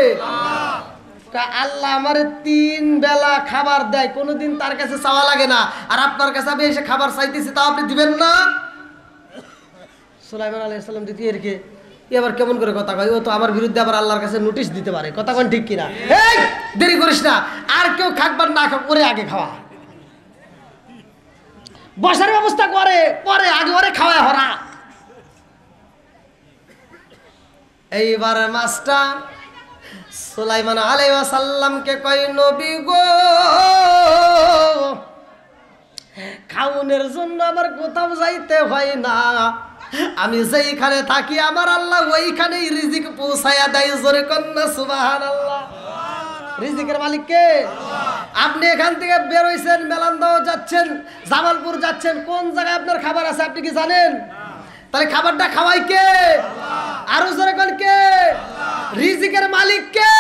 আল্লাহ আমারে 3 বেলা খাবার দেয়, কোনোদিন তার কাছে চাওয়া লাগে না। আর আপনার কাছে আমি এসে খাবার চাইতেছি, তাও আপনি দিবেন না? সুলাইমান আলাইহিস সালাম দিতে এরকে এবার কেমন করে কথা কয়, ও তো আমার বিরুদ্ধে আবার আল্লাহর কাছে নোটিশ দিতে পারে, কথা কোন ঠিক কিনা? এই দেরি করিস না, আর কেউ খাকবার না খাক, ওরে আগে খাওয়া, বসার ব্যবস্থা করে পরে, আগে ওরে খাওয়া হরা। এইবার মাছটা সুলাইমান আলাইহিস সালামকে কয়, নবী গো, খাওনের জন্য আমার কোথাও যাইতে হয় না, আমি যেইখানে থাকি আমার আল্লাহ ওইখানেই রিজিক পৌঁছায়া দেয়, জোরে কন্যা সুবহানাল্লাহ। রিজিকের মালিক কে? আপনি এখান থেকে বের হইছেন, মেলান্দাও যাচ্ছেন, জামালপুর যাচ্ছেন, কোন জায়গায় আপনার খাবার আছে আপনি কি জানেন? তাহলে খাবারটা খাওয়াই কে? আরো জোরে কোন কে? রিজিকের মালিক কে?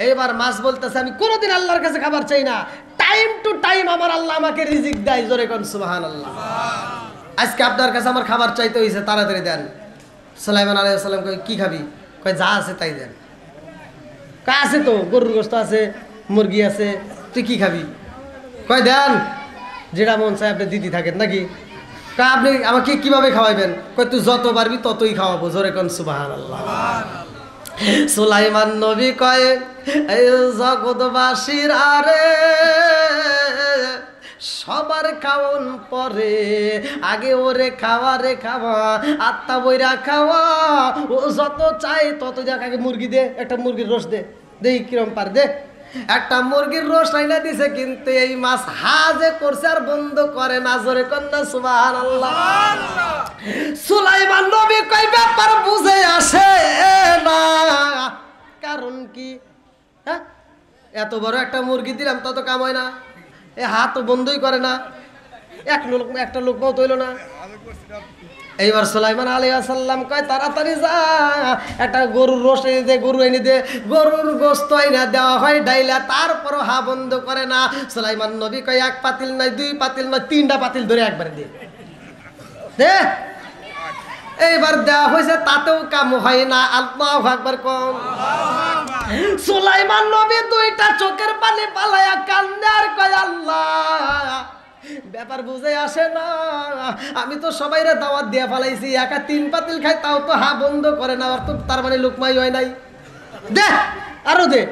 এইবার মাছ বলতেছে, আমি কোনোদিন আল্লাহর কাছে খাবার চাই না, টাইম টু টাইম আমার আল্লাহ আমাকে রিজিক দেয়, জোরে কোন সুবহানাল্লাহ। আজকে আপনার কাছে আমার খাবার চাইতে হইছে, তাড়াতাড়ি দেন। সুলাইমান আলাইহিস সালাম কয়, কি খাবি? কয় যা আছে তাই দেন। কয় আছে তো, গরুর গোশত আছে, মুরগি আছে, তুই কি খাবি? কয় দেন, যেটা মন চায় আপনি দিতে থাকেন নাকি? কয় আপনি আমাকে কিভাবে খাওয়াইবেন? কয় তুই যত পারবি ততই খাওয়াবো, জোরে কোন সুবহানাল্লাহ। সুলাইমান নবী কয়, এই জগৎবাসীর আরে সবার খাওন পরে, আগে ওরে খাওয়া রে খাওয়া, আত্মা বইরা খাওয়া, ও যত চাই তত দেখ, আগে মুরগি দে, একটা মুরগির রোস দে, দেখি কিরম পার দে। একটা মুরগির রোস আইনা দিছে, কিন্তু এই মাছ হাজে করছে আর বন্ধ করে না, জোরে কন্যা সুবহানাল্লাহ। সুলাইমান নবী কয়, ব্যাপার বুঝে আসে না, কারণ কি? হ্যাঁ, এত বড় একটা মুরগি দিলাম তত কাম হয় না, এ হাত বন্ধই করে না, একটা লোকমাও তৈল না। এইবার সুলাইমান আলাইহিস সালাম কয়, তাড়াতাড়ি যা, একটা গরুর রোস এনে দে, গরু এনে দে। গরুর গোশত এনে দেওয়া হয় ডাইলা, তারপরও হা বন্ধ করে না। সুলাইমান নবী কয়, 1 পাতিল নয়, 2 পাতিল নয়, 3টা পাতিল ধরে একবারে দে দে। এইবার দেওয়া হয়েছে, তাতেও কাম হয় না। আল্লাহু আকবার কোন। সুলাইমান নবী 2টা চোখের পানি পালায়া কান্দে আর কয়, আল্লাহ ব্যাপার বুঝে আসে না, আমি তো সবাইরে দাওয়াত দিয়ে ফেলাইছি, একা 3 পাতিল খাই, তাও তো হা বন্ধ করে না, আর তো তার মানে লোকমাই হয় নাই, দে আরো দে।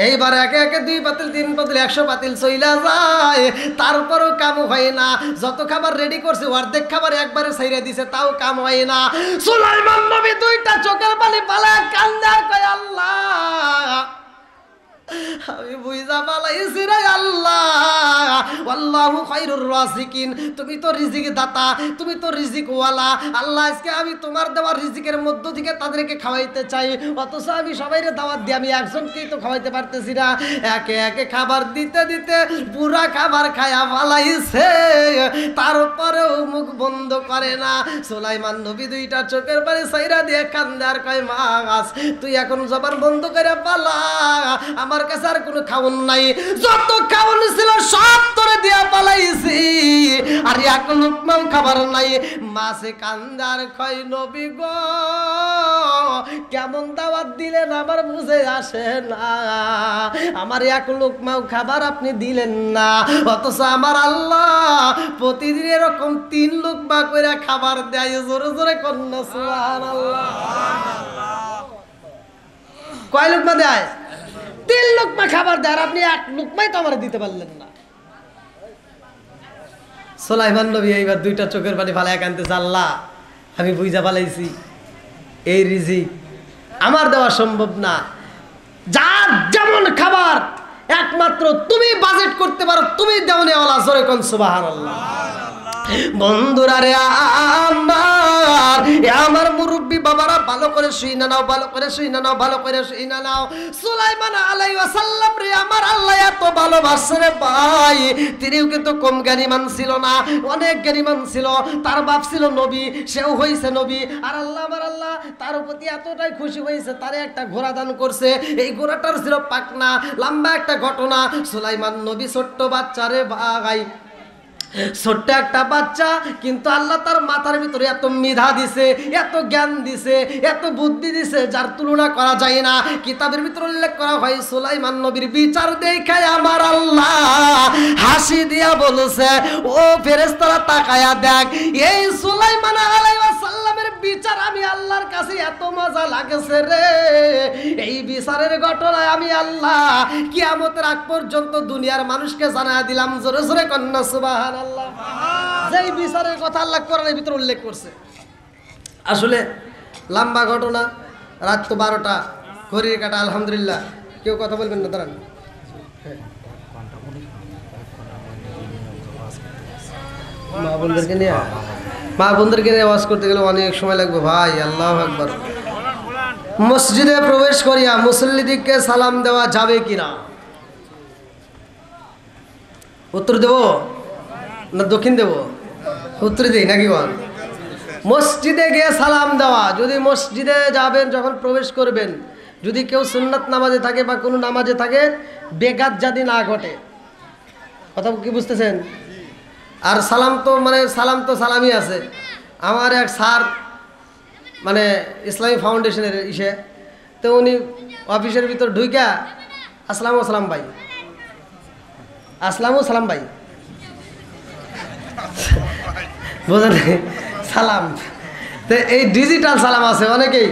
এইবার একে একে 2 পাতিল 3 পাতিল 100 পাতিল চইলা যায়, তারপরও কাম হয় না। যত খাবার রেডি করছে অর্ধেক খাবার একবারে ছাইরা দিছে, তাও কাম হয় না। সুলাইমান নবী 2টা চোখের পানি পালায়া কান্দে আর কয়, আল্লাহ আমি বুঝা পালাইছি রে আল্লাহ, আল্লাহু খায়রুর রাযিকিন, তুমি তো রিজিক দাতা, তুমি তো রিজিক ওয়ালা। আল্লাহ আজকে আমি তোমার দেওয়া রিজিকের মধ্য থেকে তাদেরকে খাওয়াইতে চাই, অথচ আমি সবাইরে দাওয়াত দিয়ে আমি একজনকেই তো খাওয়াইতে পারতেছি না। একে একে খাবার দিতে দিতে পুরা খাবার খায়া পালাইছে, তারপরেও মুখ বন্ধ করে না। সুলাইমান নবী দুইটা চোখের পানি সাইরা দিয়ে কান্দে আর কয়, মাছ তুই এখন জবান বন্ধ করে পালা, আমার কাছে আর কোনো খাওন নাই, যত খাওন ছিল সব তোরে দিয়া পালাইছি, আর এক লোকমাও খাবার নাই। মাছে কান্দার কয়, নবী গো কেমন দাওয়াত দিলেন আমার বুঝে আসে না, আমার এক লোকমাও খাবার আপনি দিলেন না, অথচ আমার আল্লাহ প্রতিদিন এরকম 3 লোকমা করে খাবার দেয়। জোরে জোরে কন্যা সুবহানাল্লাহ। কয় লোকমা দেয়? 3 লোকমা খাবার দেয়, আর আপনি 1 লোকমাই তো আমার দিতে পারলেন না। সুলাইমান নবী এইবার দুইটা চোখের পানি ফালায় কাঁদতেছে, আল্লাহ আমি বুঝা পালাইছি এই রিজিক আমার দেওয়া সম্ভব না, যার যেমন খাবার একমাত্র তুমি বাজেট করতে পারো, তুমি দেও নেওয়ালা। জোরে কোন সুবহানাল্লাহ। বন্ধুরা রে আমার মুরব্বী বাবারা, ভালো করে শুই না নাও, ভালো করে শুই না নাও, ভালো করে শুই না নাও। সুলাইমান আলাইহিস সালাম রে আমার আল্লাহ এত ভালোবাসে রে ভাই, তিনিও কিন্তু কম জ্ঞানীমান ছিল না, অনেক জ্ঞানীমান ছিল। তার বাপ ছিল নবী, সেও হয়েছে নবী, আর আল্লাহ আমার আল্লাহ তার প্রতি এতটাই খুশি হয়েছে, তারে একটা ঘোড়া দান করছে। এই ঘোড়াটার ছিল পাকনা, লম্বা একটা ঘটনা। সুলাইমান নবী ছোট্ট বাচ্চা রে ভাই, ছোট্ট একটা বাচ্চা, কিন্তু আল্লাহ তার মাথার ভিতরে এত মেধা দিছে, এত জ্ঞান দিছে, এত বুদ্ধি দিছে, যার তুলনা করা যায় না। কিতাবের ভিতরে উল্লেখ করা হয়, সুলাইমান নবীর বিচার দেখায় আমার আল্লাহ হাসি দিয়া বলছে, ও ফেরেশতারা তাকায়া দেখ, এই সুলাইমান আলাইহিস সালামের বিচার আমি আল্লাহর কাছে এত মজা লাগছে রে, এই বিচারের ঘটনায় আমি আল্লাহ কিয়ামতের আগ পর্যন্ত দুনিয়ার মানুষকে জানায় দিলাম। জোরে জোরে কন্যা সুবহানাল্লাহ। যেই বিচারের কথা আল্লাহ কোরআনের ভিতরে উল্লেখ করছে। আসলে লম্বা ঘটনা, রাত তো 12টা, ঘড়ির কাটা। আলহামদুলিল্লাহ, কেউ কথা বলবেন না, দাঁড়ান। মা বোনদেরকে নিয়ে আওয়াজ করতে গেলে অনেক সময় লাগবে ভাই। আল্লাহু আকবার। মসজিদে প্রবেশ করিয়া মুসল্লিদিকে সালাম দেওয়া যাবে কিনা? উত্তর দেব না দক্ষিণ দেব? উত্তর দিই নাকি বল? মসজিদে গিয়ে সালাম দেওয়া, যদি মসজিদে যাবেন যখন প্রবেশ করবেন, যদি কেউ সুন্নাত নামাজে থাকে বা কোনো নামাজে থাকে, বেগাত যদি না ঘটে, কথা কি বুঝতেছেন? আর সালাম তো মানে সালাম তো সালামই আছে। আমার এক স্যার মানে ইসলামী ফাউন্ডেশনের ইসে, তো উনি অফিসের ভিতর ঢুইকা আসসালামু সালাম ভাই, আসসালামু সালাম ভাই, বোঝেন সালাম। তো এই ডিজিটাল সালাম আছে অনেকেই।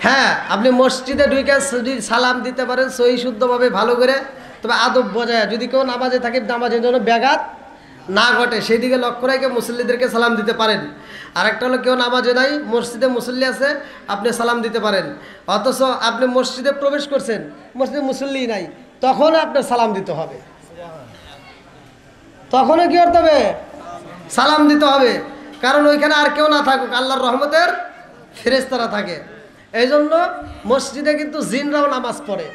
হ্যাঁ, আপনি মসজিদে ঢুকে সালাম দিতে পারেন সহি শুদ্ধভাবে ভালো করে, তবে আদব বজায়। যদি কেউ নামাজে থাকে, নামাজের জন্য ব্যাঘাত না ঘটে সেই দিকে লক্ষ্য রেখে মুসল্লিদেরকে সালাম দিতে পারেন। আরেকটা হলো কেউ নামাজে নাই, মসজিদে মুসল্লি আছে, আপনি সালাম দিতে পারেন। অথচ আপনি মসজিদে প্রবেশ করছেন, মসজিদে মুসল্লি নাই, তখন আপনার সালাম দিতে হবে। তখনও কি করতে হবে? সালাম দিতে হবে, কারণ ওইখানে আর কেউ না থাকুক, আল্লাহর রহমতের ফেরেশতারা থাকে। এই জন্য মসজিদে কিন্তু জিনরাও নামাজ পড়ে।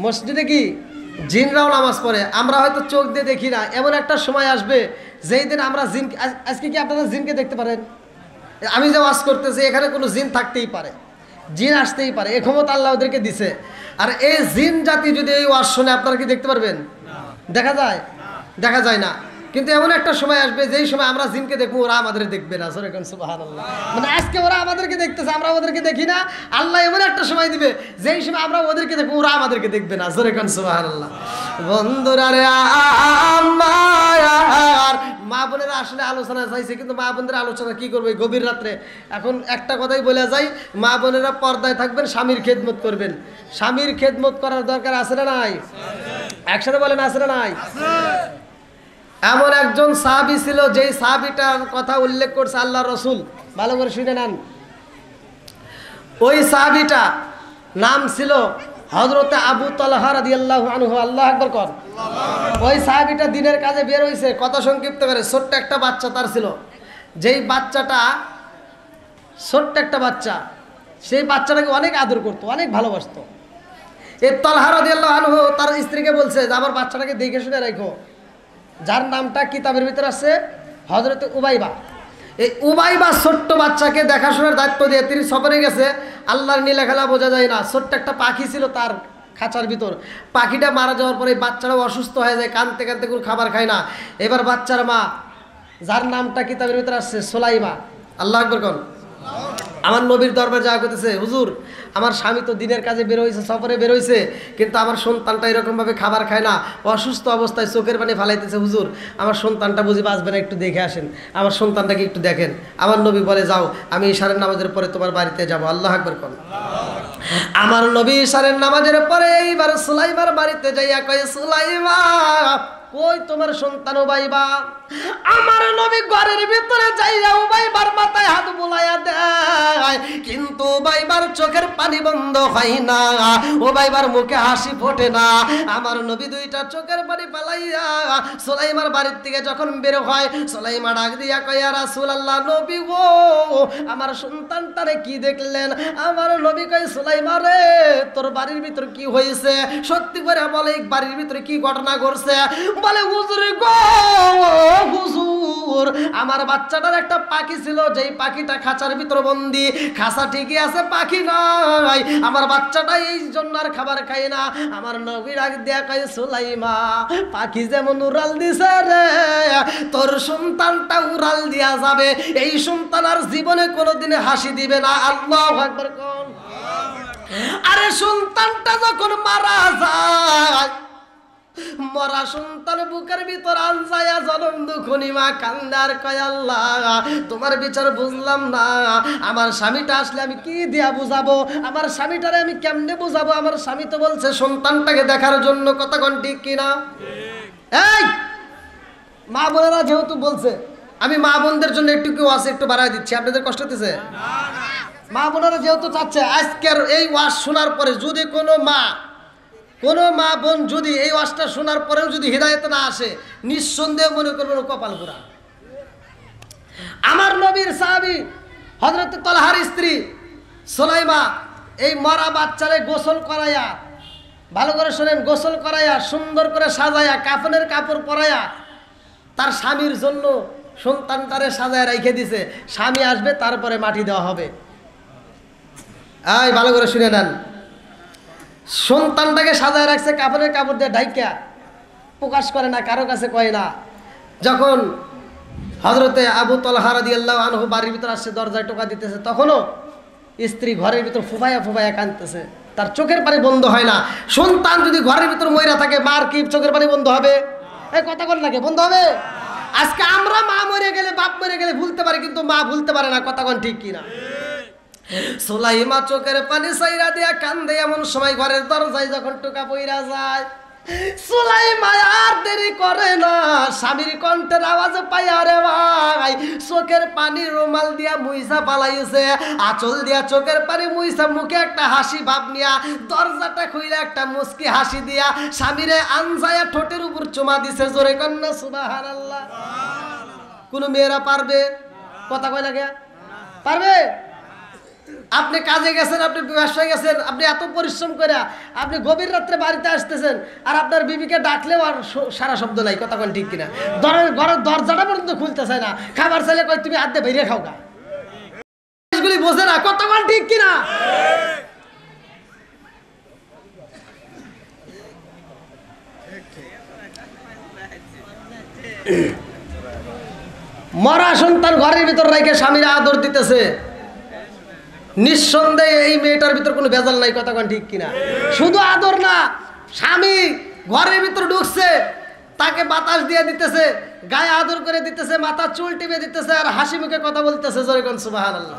মসজিদে কি জিনরাও নামাজ পড়ে, আমরা হয়তো চোখ দিয়ে দেখি না। এমন একটা সময় আসবে যেই দিন আমরা জিন, আজকে কি আপনারা জিনকে দেখতে পারেন? আমি যে ওয়াজ করতেছি এখানে কোনো জিন থাকতেই পারে, জিন আসতেই পারে, এই ক্ষমতা আল্লাহ ওদেরকে দিছে। আর এই জিন জাতি যদি এই ওয়াজ শুনে, আপনারা কি দেখতে পারবেন? দেখা যায়? দেখা যায় না। কিন্তু এমন একটা সময় আসবে যেই সময় আমরা জিনকে দেখবো, ওরা আমাদের দেখবে না। সুবহানাল্লাহ। মানে আজকে ওরা আমাদেরকে দেখতেছে, আমরা ওদেরকে দেখি না। আল্লাহ এমন একটা সময় দিবে যেই সময় আমরা ওদেরকে দেখবো, ওরা আমাদেরকে দেখবে না। সুবহানাল্লাহ। বন্ধুরা রে আমার, মা বোনেরা আসলে আলোচনা চাইছে, কিন্তু মা বোনদের আলোচনা কি করবে গভীর রাত্রে? এখন একটা কথাই বলে যাই, মা বোনেরা পর্দায় থাকবেন, স্বামীর খেদমত করবেন। স্বামীর খেদমত করার দরকার আছে না নাই? একসাথে বলেন, আছে না নাই? এমন একজন সাহাবী ছিল, যেই সাহাবীটার কথা উল্লেখ করছে আল্লাহ রসুল, ভালো করে শুনে নেন। ওই সাহাবীটা নাম ছিল হযরতে আবু তালহা রাদিয়াল্লাহু আনহু, আল্লাহু আকবার কর। ওই সাহাবীটা দিনের কাজে বের হইছে, কথা সংক্ষিপ্ত করে, ছোট্ট একটা বাচ্চা তার ছিল। যেই বাচ্চাটা ছোট্ট একটা বাচ্চা, সেই বাচ্চাটাকে অনেক আদর করতো, অনেক ভালোবাসতো। এই তালহা রাদিয়াল্লাহু আনহু তার স্ত্রীকে বলছে যে আমার বাচ্চাটাকে দেখে শুনে রাখো, যার নামটা কিতাবের ভিতরে আছে হযরতে উবাইবা। এই উবাইবা ছোট্ট বাচ্চাকে দেখাশোনার দায়িত্ব দিয়ে তিনি সফরে গেছে। আল্লাহর নীলা খেলা বোঝা যায় না। ছোট্ট একটা পাখি ছিল তার খাঁচার ভিতর। পাখিটা মারা যাওয়ার পরে বাচ্চাটাও অসুস্থ হয়ে যায়, কাঁদতে কাঁদতে কোনো খাবার খায় না। এবার বাচ্চার মা, যার নামটা কিতাবের ভিতরে আসছে সুলাইমা, আল্লাহু আকবার কোন, আমার নবীর দরবারে যাওয়া করতেছে, হুজুর আমার স্বামী তো দিনের কাজে বের হয়েছে, সফরে বের হয়েছে, কিন্তু আমার সন্তানটা এরকমভাবে খাবার খায় না, অসুস্থ অবস্থায় চোখের পানি ফালাইতেছে, হুজুর আমার সন্তানটা বুঝি বাঁচবে না, একটু দেখে আসেন, আমার সন্তানটাকে একটু দেখেন। আমার নবী বলে যাও, আমি ইশারের নামাজের পরে তোমার বাড়িতে যাব। আল্লাহু আকবার কোন। আমার নবী ইশারের নামাজের পরে এইবার সুলাইমার বাড়িতে যাইয়া কয়, সুলাইমা কই তোমার সন্তান উবাইবা? আমার নবী ঘরের ভিতরে যাইয়া উবাইবার মাথায় হাত বুলাইয়া দেয়, কিন্তু উবাইবার চোখের পানি বন্ধ হয় না, উবাইবার মুখে হাসি ফোটে না। আমার নবী দুইটা চোখের পানি পালাইয়া সুলাইমার বাড়ির থেকে যখন বের হয়, সুলাইমা ডাক দিয়া কয়, ইয়া রাসূলুল্লাহ, নবী গো আমার সন্তানটারে কি দেখলেন? আমার নবী কয়, সুলাইমা রে তোর বাড়ির ভিতর কি হয়েছে? সত্যি করে বলে বাড়ির ভিতরে কি ঘটনা ঘটছে? বলে হুজুর গো হুজুর, আমার বাচ্চাটার একটা পাখি ছিল, যেই পাখিটা খাঁচার ভিতর বন্দি, খাঁচা ঠিকই আছে পাখি নাই, আমার বাচ্চাটা এই জন্য আর খাবার খায় না। আমার নবী ডাক দিয়া কয়, সুলাইমা পাখি যেমন উড়াল দিছে রে, তোর সন্তানটা উড়াল দিয়া যাবে, এই সন্তান আর জীবনে কোনোদিনে হাসি দিবে না। আল্লাহু আকবার কোন। আরে সন্তানটা যখন মারা যায়, মরা সন্তান বুকের ভিতর আনসায়া জনম দুখনি মা কান্দার কয়, আল্লাহ তোমার বিচার বুঝলাম না, আমার স্বামীটা আসলে আমি কি দিয়া বুঝাবো, আমার স্বামীটারে আমি কেমনে বুঝাবো? আমার স্বামী তো বলছে সন্তানটাকে দেখার জন্য, কথা কোন ঠিক কিনা? এই মা বোনেরা যেহেতু বলছে, আমি মা বোনদের জন্য একটু কেউ আছে একটু বাড়াই দিচ্ছি, আপনাদের কষ্ট হতেছে? মা বোনেরা যেহেতু চাচ্ছে, আজকের এই ওয়াজ শোনার পরে যদি কোনো মা বোন যদি এই ওয়াজটা শোনার পরেও যদি হিদায়াত না আসে, নিঃসন্দেহ মনে করবেন কপাল পোড়া। আমার নবীর সাহাবী হযরত তালহার স্ত্রী সুলাইমা এই মরা বাচ্চারে গোসল করাইয়া, ভালো করে শোনেন, গোসল করাইয়া সুন্দর করে সাজাইয়া কাফনের কাপড় পরাইয়া তার স্বামীর জন্য সন্তানটারে সাজায় রেখে দিছে। স্বামী আসবে তারপরে মাটি দেওয়া হবে। এই ভালো করে শুনে নেন, সন্তানটাকে সাজায় রাখছে কাপড়ের কাপড় দিয়ে ঢাইকা, প্রকাশ করে না, কারো কাছে কয় না। যখন হযরতে আবু তালহা রাদিয়াল্লাহু আনহু বাড়ির ভিতর আসছে, দরজায় টোকা দিতেছে, তখনও স্ত্রী ঘরের ভিতর ফুফাইয়া ফুফাইয়া কাঁদতেছে, তার চোখের পানি বন্ধ হয় না। সন্তান যদি ঘরের ভিতর মইরা থাকে, মার কি চোখের পানি বন্ধ হবে? এই কথা কোন লাগে, বন্ধ হবে? আজকে আমরা মা মরে গেলে, বাপ মরে গেলে ভুলতে পারি, কিন্তু মা ভুলতে পারে না, কথা কোন ঠিক কিনা? সুলাইমা চোখের পানি সাইরা দিয়া কান্দে। এমন সময় ঘরের দরজায় যখন টোকা পইরা যায়, সুলাইমা আর দেরি করে না, স্বামীর কণ্ঠের আওয়াজ পাইয়া রে ভাই চোখের পানি রুমাল দিয়া মুইসা পালাইছে, আঁচল দিয়া চোখের পানি মুইসা, মুখে একটা হাসি ভাব নিয়া দরজাটা খুইলা একটা মুস্কি হাসি দিয়া স্বামীরে আনজায়া ঠোঁটের উপর চুমা দিছে। জোরে কন্যা সুবহানাল্লাহ। কোন মেয়েরা পারবে? কথা কয় লাগে, পারবে? আপনি কাজে গেছেন, আপনি ব্যবসায় গেছেন, আপনি এত পরিশ্রম করে আপনি গভীর রাত্রে বাড়িতে আসতেছেন, আর আপনার বিবিকে ডাকলেও আর সারা শব্দ নাই, কথা কোন ঠিক কিনা? ঘরের দরজাটা পর্যন্ত খুলতে চায় না, খাবার চাইলে কয় তুমি হাত দিয়ে বেরিয়ে খাও গা, এগুলি বোঝে না, কথা কোন ঠিক কিনা? মরা সন্তান ঘরের ভিতর রেখে স্বামীর আদর দিতেছে, নিঃসন্দেহে এই মেয়েটার ভিতর কোনো ভেজাল নাই, কথা কোন ঠিক কিনা? শুধু আদর না, স্বামী ঘরের ভিতর ঢুকছে, তাকে বাতাস দিয়ে দিতেছে, গায়ে আদর করে দিতেছে, মাথা চুল টিপে দিতেছে, আর হাসি মুখে কথা বলতেছে। জোরে কোন সুবহানাল্লাহ।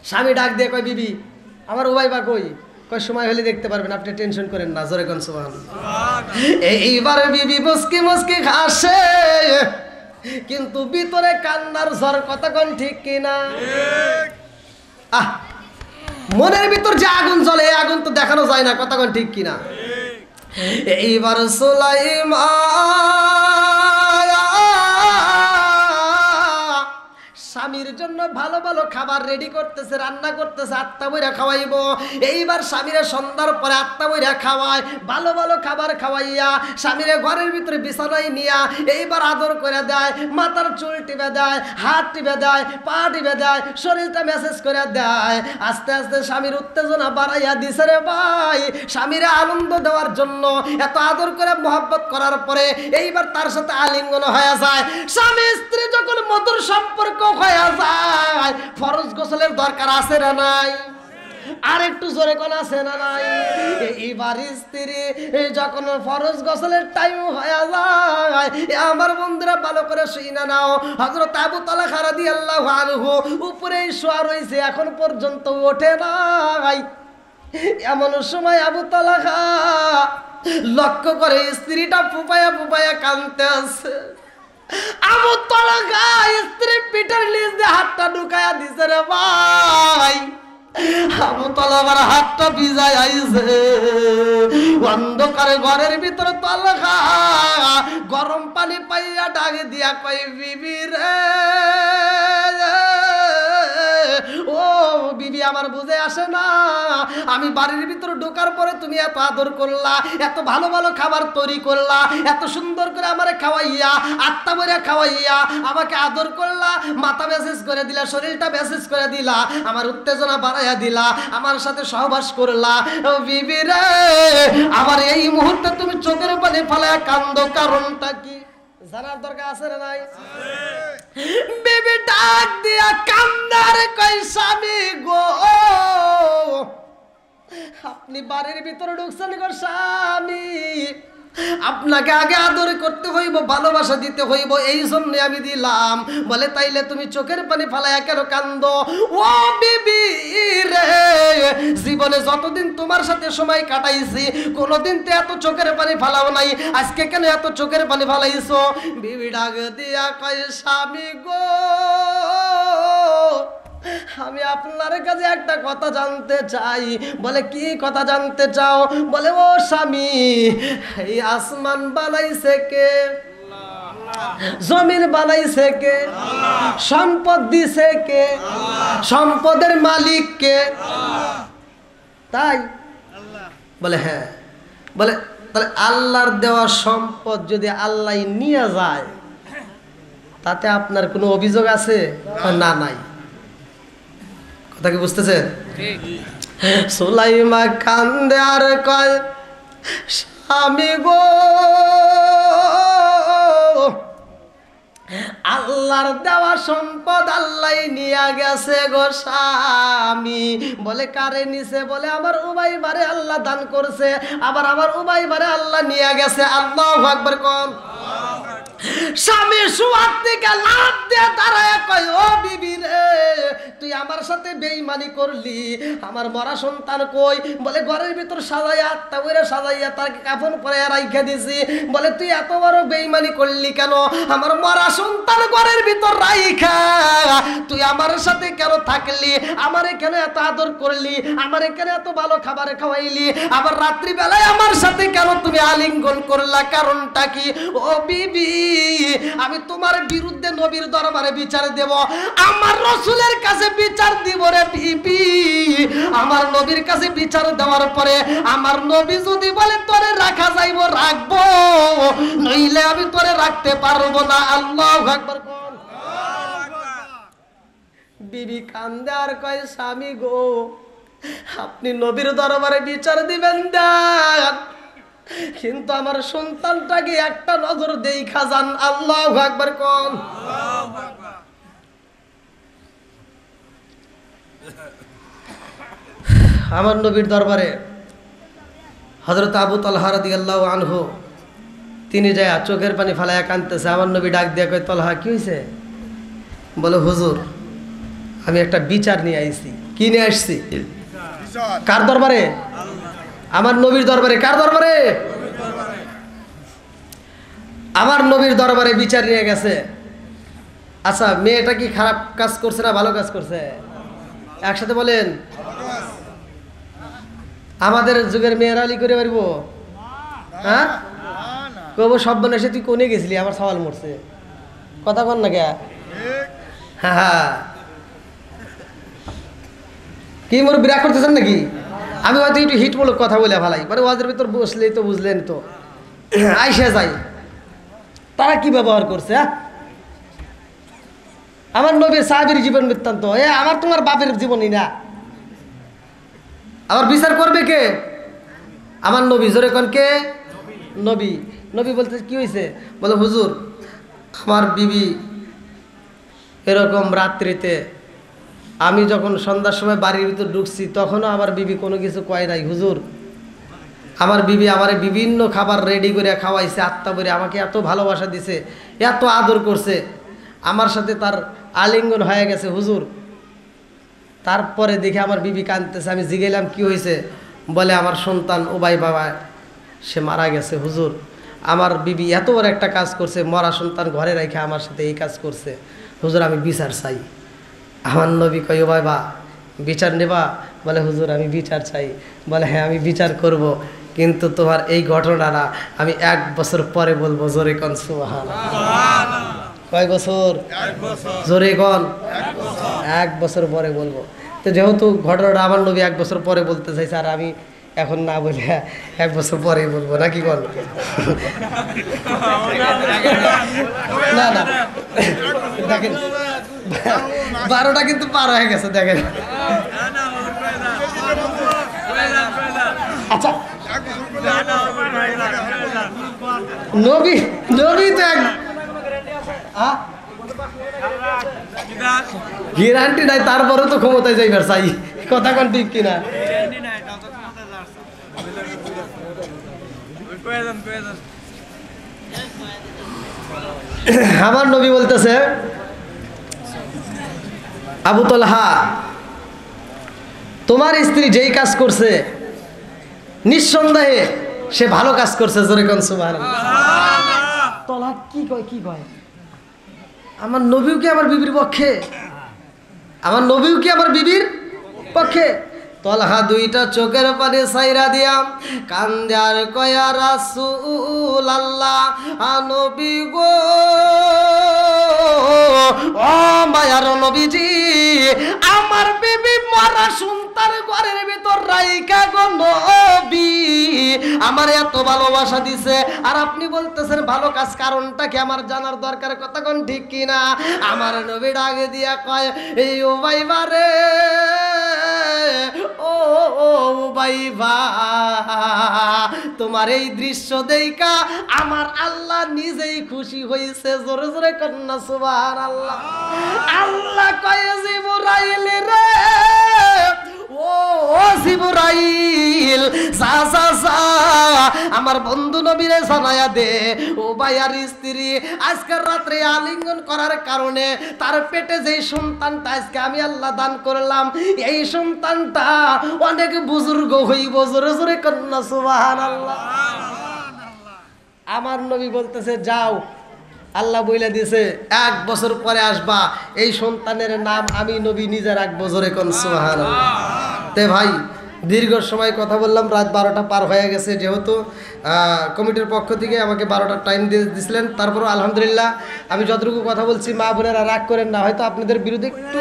স্বামী ডাক দিয়ে কয়, বিবি আমার উবাইবা কই? কয় সময় হলে দেখতে পারবেন, আপনি টেনশন করেন না। জোরে কোন সুবহানাল্লাহ। এইবার বিবি মুস্কি মুস্কি হাসে, কিন্তু ভিতরে কান্নার ঝড়, কথা কোন ঠিক কিনা? মনের ভিতর যে আগুন জ্বলে এই আগুন তো দেখানো যায় না, কথা কোন ঠিক কিনা? এইবার স্বামীর জন্য ভালো ভালো খাবার রেডি করতেছে, রান্না করতেছে, আত্মা বইরা খাওয়াইব। এইবার স্বামীরা সন্ধ্যার পরে আত্মা বইরা খাওয়ায়, ভালো ভালো খাবার খাওয়াইয়া স্বামীরে ঘরের ভিতরে বিছানায় নিয়া এইবার আদর করে দেয়, মাথার চুল টিপে দেয়, হাত টিপে দেয়, পা টিপে দেয়, শরীরটা মেসেজ করে দেয়। আস্তে আস্তে স্বামীর উত্তেজনা বাড়াইয়া দিছে রে ভাই। স্বামীরে আনন্দ দেওয়ার জন্য এত আদর করে মহব্বত করার পরে এইবার তার সাথে আলিঙ্গন হয়ে যায়। স্বামী স্ত্রী যখন মধুর সম্পর্ক হয়ে যায়, ফরজ গোসলের দরকার আছে না নাই? আর একটু জোরে কোন আছে না নাই? এইবার স্ত্রী যখন ফরজ গোসলের টাইম হয়ে যায়, আমার বন্ধুরা ভালো করে শুনে নাও, হযরত আবু তালহা রাদিয়াল্লাহু আনহু উপরেই শোয়া রইছে, এখন পর্যন্ত ওঠে নাই। এমন সময় আবু তালহা লক্ষ্য করে স্ত্রীটা ফুপায়া ফুপায়া কাঁদতে আছে। আবু তালহা স্ত্রীর পিঠের নিচ দিয়ে হাতটা ঢুকায়া দিছে রে ভাই। আবু তালহার হাতটা ভিজায় আইছে। অন্ধকারে ঘরের ভিতরে তালহা গরম পানি পাইয়া ডাকে দিয়া কই, বিবি রে, ও বিবি আমার বুঝে আসে না, আমি বাড়ির ভিতরে ঢোকার পরে তুমি এত আদর করলা, এত ভালো ভালো খাবার তৈরি করলা, এত সুন্দর করে আমারে খাওয়াইয়া, আত্মা ভরে খাওয়াইয়া আমাকে আদর করলা, মাথা মেসেজ করে দিলা, শরীরটা মেসেজ করে দিলা, আমার উত্তেজনা বাড়াইয়া দিলা, আমার সাথে সহবাস করলা। ও বিবি রে, আমার এই মুহূর্তে তুমি চোখের পানি ফেলায়া কান্দো, কারণটা কি জানার দরকার আছে না নাই? বিবি ডাক দিয়া কান্দারে কই, স্বামী গো, আপনি বাড়ির ভিতরে ঢুকছেন গো স্বামী, আপনাকে আগে আদর করতে হইব, ভালোবাসা দিতে হইব, এই জন্য আমি দিলাম। বলে তাইলে তুমি চোখের পানি ফালাইয়া কেন কান্দো? ও বিবি রে, জীবনে যতদিন তোমার সাথে সময় কাটাইছি কোনোদিন তো এত চোখের পানি ফালাও নাই, আজকে কেন এত চোখের পানি ফালাইছো? বিবি ডাক দিয়া কয়, স্বামী গো, আমি আপনার কাছে একটা কথা জানতে চাই। বলে কি কথা জানতে চাও? বলে ও স্বামী, এই আসমান বানাইছে কে? জমিন বানাইছে কে? সম্পদ দিছে কে? সম্পদের মালিক কে? তাই বলে হ্যাঁ। বলে তাহলে আল্লাহর দেওয়া সম্পদ যদি আল্লাহ নিয়ে যায় তাতে আপনার কোনো অভিযোগ আছে? না, নাই। কথা কি বুঝতেছেন? সুলাইমা কান্দে আর কয়, স্বামী গো, আল্লাহর দেওয়া সম্পদ আল্লাহ নিয়ে গেছে গো স্বামী। বলে কারে নিছে? বলে আমার উমাইমারে আল্লাহ দান করছে, আবার আমার উমাইমারে আল্লাহ নিয়ে গেছে। আল্লাহু আকবার কোন। স্বামী শোয়ার থেকে লাফ দিয়ে দাঁড়ায় কয়, ও বিবি রে, তুই আমার সাথে বেঈমানি করলি, আমার মরা সন্তান কই? বলে ঘরের ভিতর সাজাইয়া, আত্মা বইরা সাজাইয়া তাকে কাফন পরে রাইখা দিছি। বলে তুই এত বড় বেঈমানি করলি কেন? আমার মরা সন্তান ঘরের ভিতর রাইখা তুই আমার সাথে কেন থাকলি? আমারে কেন এত আদর করলি? আমারে কেন এত ভালো খাবার খাওয়াইলি? আবার রাত্রি বেলায় আমার সাথে কেন তুমি আলিঙ্গন করলা? কারণটা কি? ও বিবি, আমি তোমার বিরুদ্ধে নবীর দরবারে বিচার দেব, আমার রাসূলের কাছে বিচার দিব রে বিবি। আমার নবীর কাছে বিচার দেওয়ার পরে আমার নবী যদি বলে তোরে রাখা যাইব, রাখবো, নইলে আমি তোরে রাখতে পারবো না। আল্লাহু আকবার। বিবি কান্দে আর কয়, স্বামী গো, আপনি নবীর দরবারে বিচার দিবেন দেন, কিন্তু আমার সন্তানটাকে একটা নজর দেখা যান। আল্লাহু আকবার কোন। আমার নবীর দরবারে হযরত আবু তালহা রাদিয়াল্লাহু আনহু তিনি যায় চোখের পানি ফালাইয়া কাঁদতেছে। আমার নবী ডাক দিয়ে কয়, তালহা কি হয়েছে? বলে হুজুর, আমি একটা বিচার নিয়ে আইছি। কি নিয়ে আসছি? কার দরবারে? আমার নবীর দরবারে। কার দরবারে? আমার নবীর দরবারে বিচার নিয়ে গেছে। আচ্ছা, মেয়েটা কি খারাপ কাজ করছে না ভালো কাজ করছে? একসাথে বলেন। আমাদের যুগের মেয়েরা আলী করে পারবো? হ্যাঁ, কব সব এসে তুই কোনে গেছিলি, আমার সওয়াল মরছে, কথা কন না কে? হ্যাঁ, কি মোর বিরাট করতেছেন নাকি? আমি হয়তো একটু হিটমূলক কথা বলে ভালাই, মানে ওয়াজের ভিতর বসলেই তো বুঝলেন তো। আইসা যাই তারা কি ব্যবহার করছে। আমার নবীর সাহাবীর জীবন বৃত্তান্ত, আমার তোমার বাপের জীবনই না। আবার বিচার করবে কে? আমার নবী। জোরে কোন কে? নবী। নবী বলতে কি হয়েছে? বলে হুজুর আমার বিবি এরকম রাত্রিতে আমি যখন সন্ধ্যার সময় বাড়ির ভিতর ঢুকছি তখনও আমার বিবি কোনো কিছু কয় নাই হুজুর। আমার বিবি আমারে বিভিন্ন খাবার রেডি করে খাওয়াইছে, আত্মা করে আমাকে এত ভালোবাসা দিছে, এত আদর করছে, আমার সাথে তার আলিঙ্গন হয়ে গেছে হুজুর। তারপরে দেখে আমার বিবি কাঁদতেছে। আমি জিগেলাম কি হয়েছে? বলে আমার সন্তান ওবাই বাবা সে মারা গেছে হুজুর। আমার বিবি এত বড় একটা কাজ করছে, মরা সন্তান ঘরে রেখে আমার সাথে এই কাজ করছে হুজুর, আমি বিচার চাই। আমার নবী কই ওবাই বা বিচার নেবা? বলে হুজুর আমি বিচার চাই। বলে হ্যাঁ আমি বিচার করব, কিন্তু তোমার এই ঘটনাটা আমি 1 বছর পরে বলবো। জোরে কোন সুবহানাল্লাহ। কয় বছর? জোরে কোন? 1 বছর পরে বলবো। তো যেহেতু ঘটনাটা আমার নবী 1 বছর পরে বলতে চাইছে, আর আমি এখন না বলে 1 বছর পরে বলবো নাকি বল? না না দেখেন 12টা কিন্তু পার হয়ে গেছে দেখেন। আচ্ছা নবী নবী তো এক গ্যারান্টি নাই, তারপরে তো ক্ষমতায় যাইবার চাই, কথা কোন ঠিক কিনা? আমার নবী বলতেছে আবু তালহা তোমার স্ত্রী যেই কাজ করছে নিঃসন্দেহে সে ভালো কাজ করছে। জোরে কোন সুবহানাল্লাহ। তালহা কি কয়? কি কয়? আমার নবীও কি আমার বিবির পক্ষে? আমার নবীও কি আমার বিবির পক্ষে? তালহা 2টা চোখের পানি সাইরা দিয়া কান্দে আর কয়া রাসূলুল্লাহ নবী গো, ও মায়ার নবীজি, আমার বিবি মরা সন্তান ঘরের ভিতর রাইখা গো নবী আমার এত ভালোবাসা দিছে, আর আপনি বলতেছেন ভালো কাজ, কারণটা কি আমার জানার দরকার, কথা কোন ঠিক কিনা? আমার নবী ডাকে দিয়া কয় এই ও ভাইবা রে, ও ভাইবা, তোমার এই দৃশ্য দেইখা আমার আল্লাহ নিজেই খুশি হইছে। জোরে জোরে কন্যা সুবহানাল্লাহ। আল্লাহ কয় জিবরাইল রে, ও জিবরাইল যা যা যা আমার বন্ধু নবীরে জানায়া দে ও ভাইয়ার স্ত্রী আজকের রাত্রে আলিঙ্গন করার কারণে তার পেটে যে সন্তানটা আজকে আমি আল্লাহ দান করলাম, এই সন্তানটা অনেক বুজুর্গ হইব। জোরে জোরে কন্যা সুবহানাল্লাহ। আমার নবী বলতেছে যাও, আল্লাহ বইলা দিয়েছে 1 বছর পরে আসবা, এই সন্তানের নাম আমি নবী নিজে রাখবো। জোরে কোন সুবহানাল্লাহ। তে ভাই দীর্ঘ সময় কথা বললাম, রাত 12টা পার হয়ে গেছে, যেহেতু কমিটির পক্ষ থেকে আমাকে 12টার টাইম দিয়ে দিয়েছিলেন, তারপরও আলহামদুলিল্লাহ আমি যতটুকু কথা বলছি মা বোনেরা রাগ করেন না, হয়তো আপনাদের বিরুদ্ধে একটু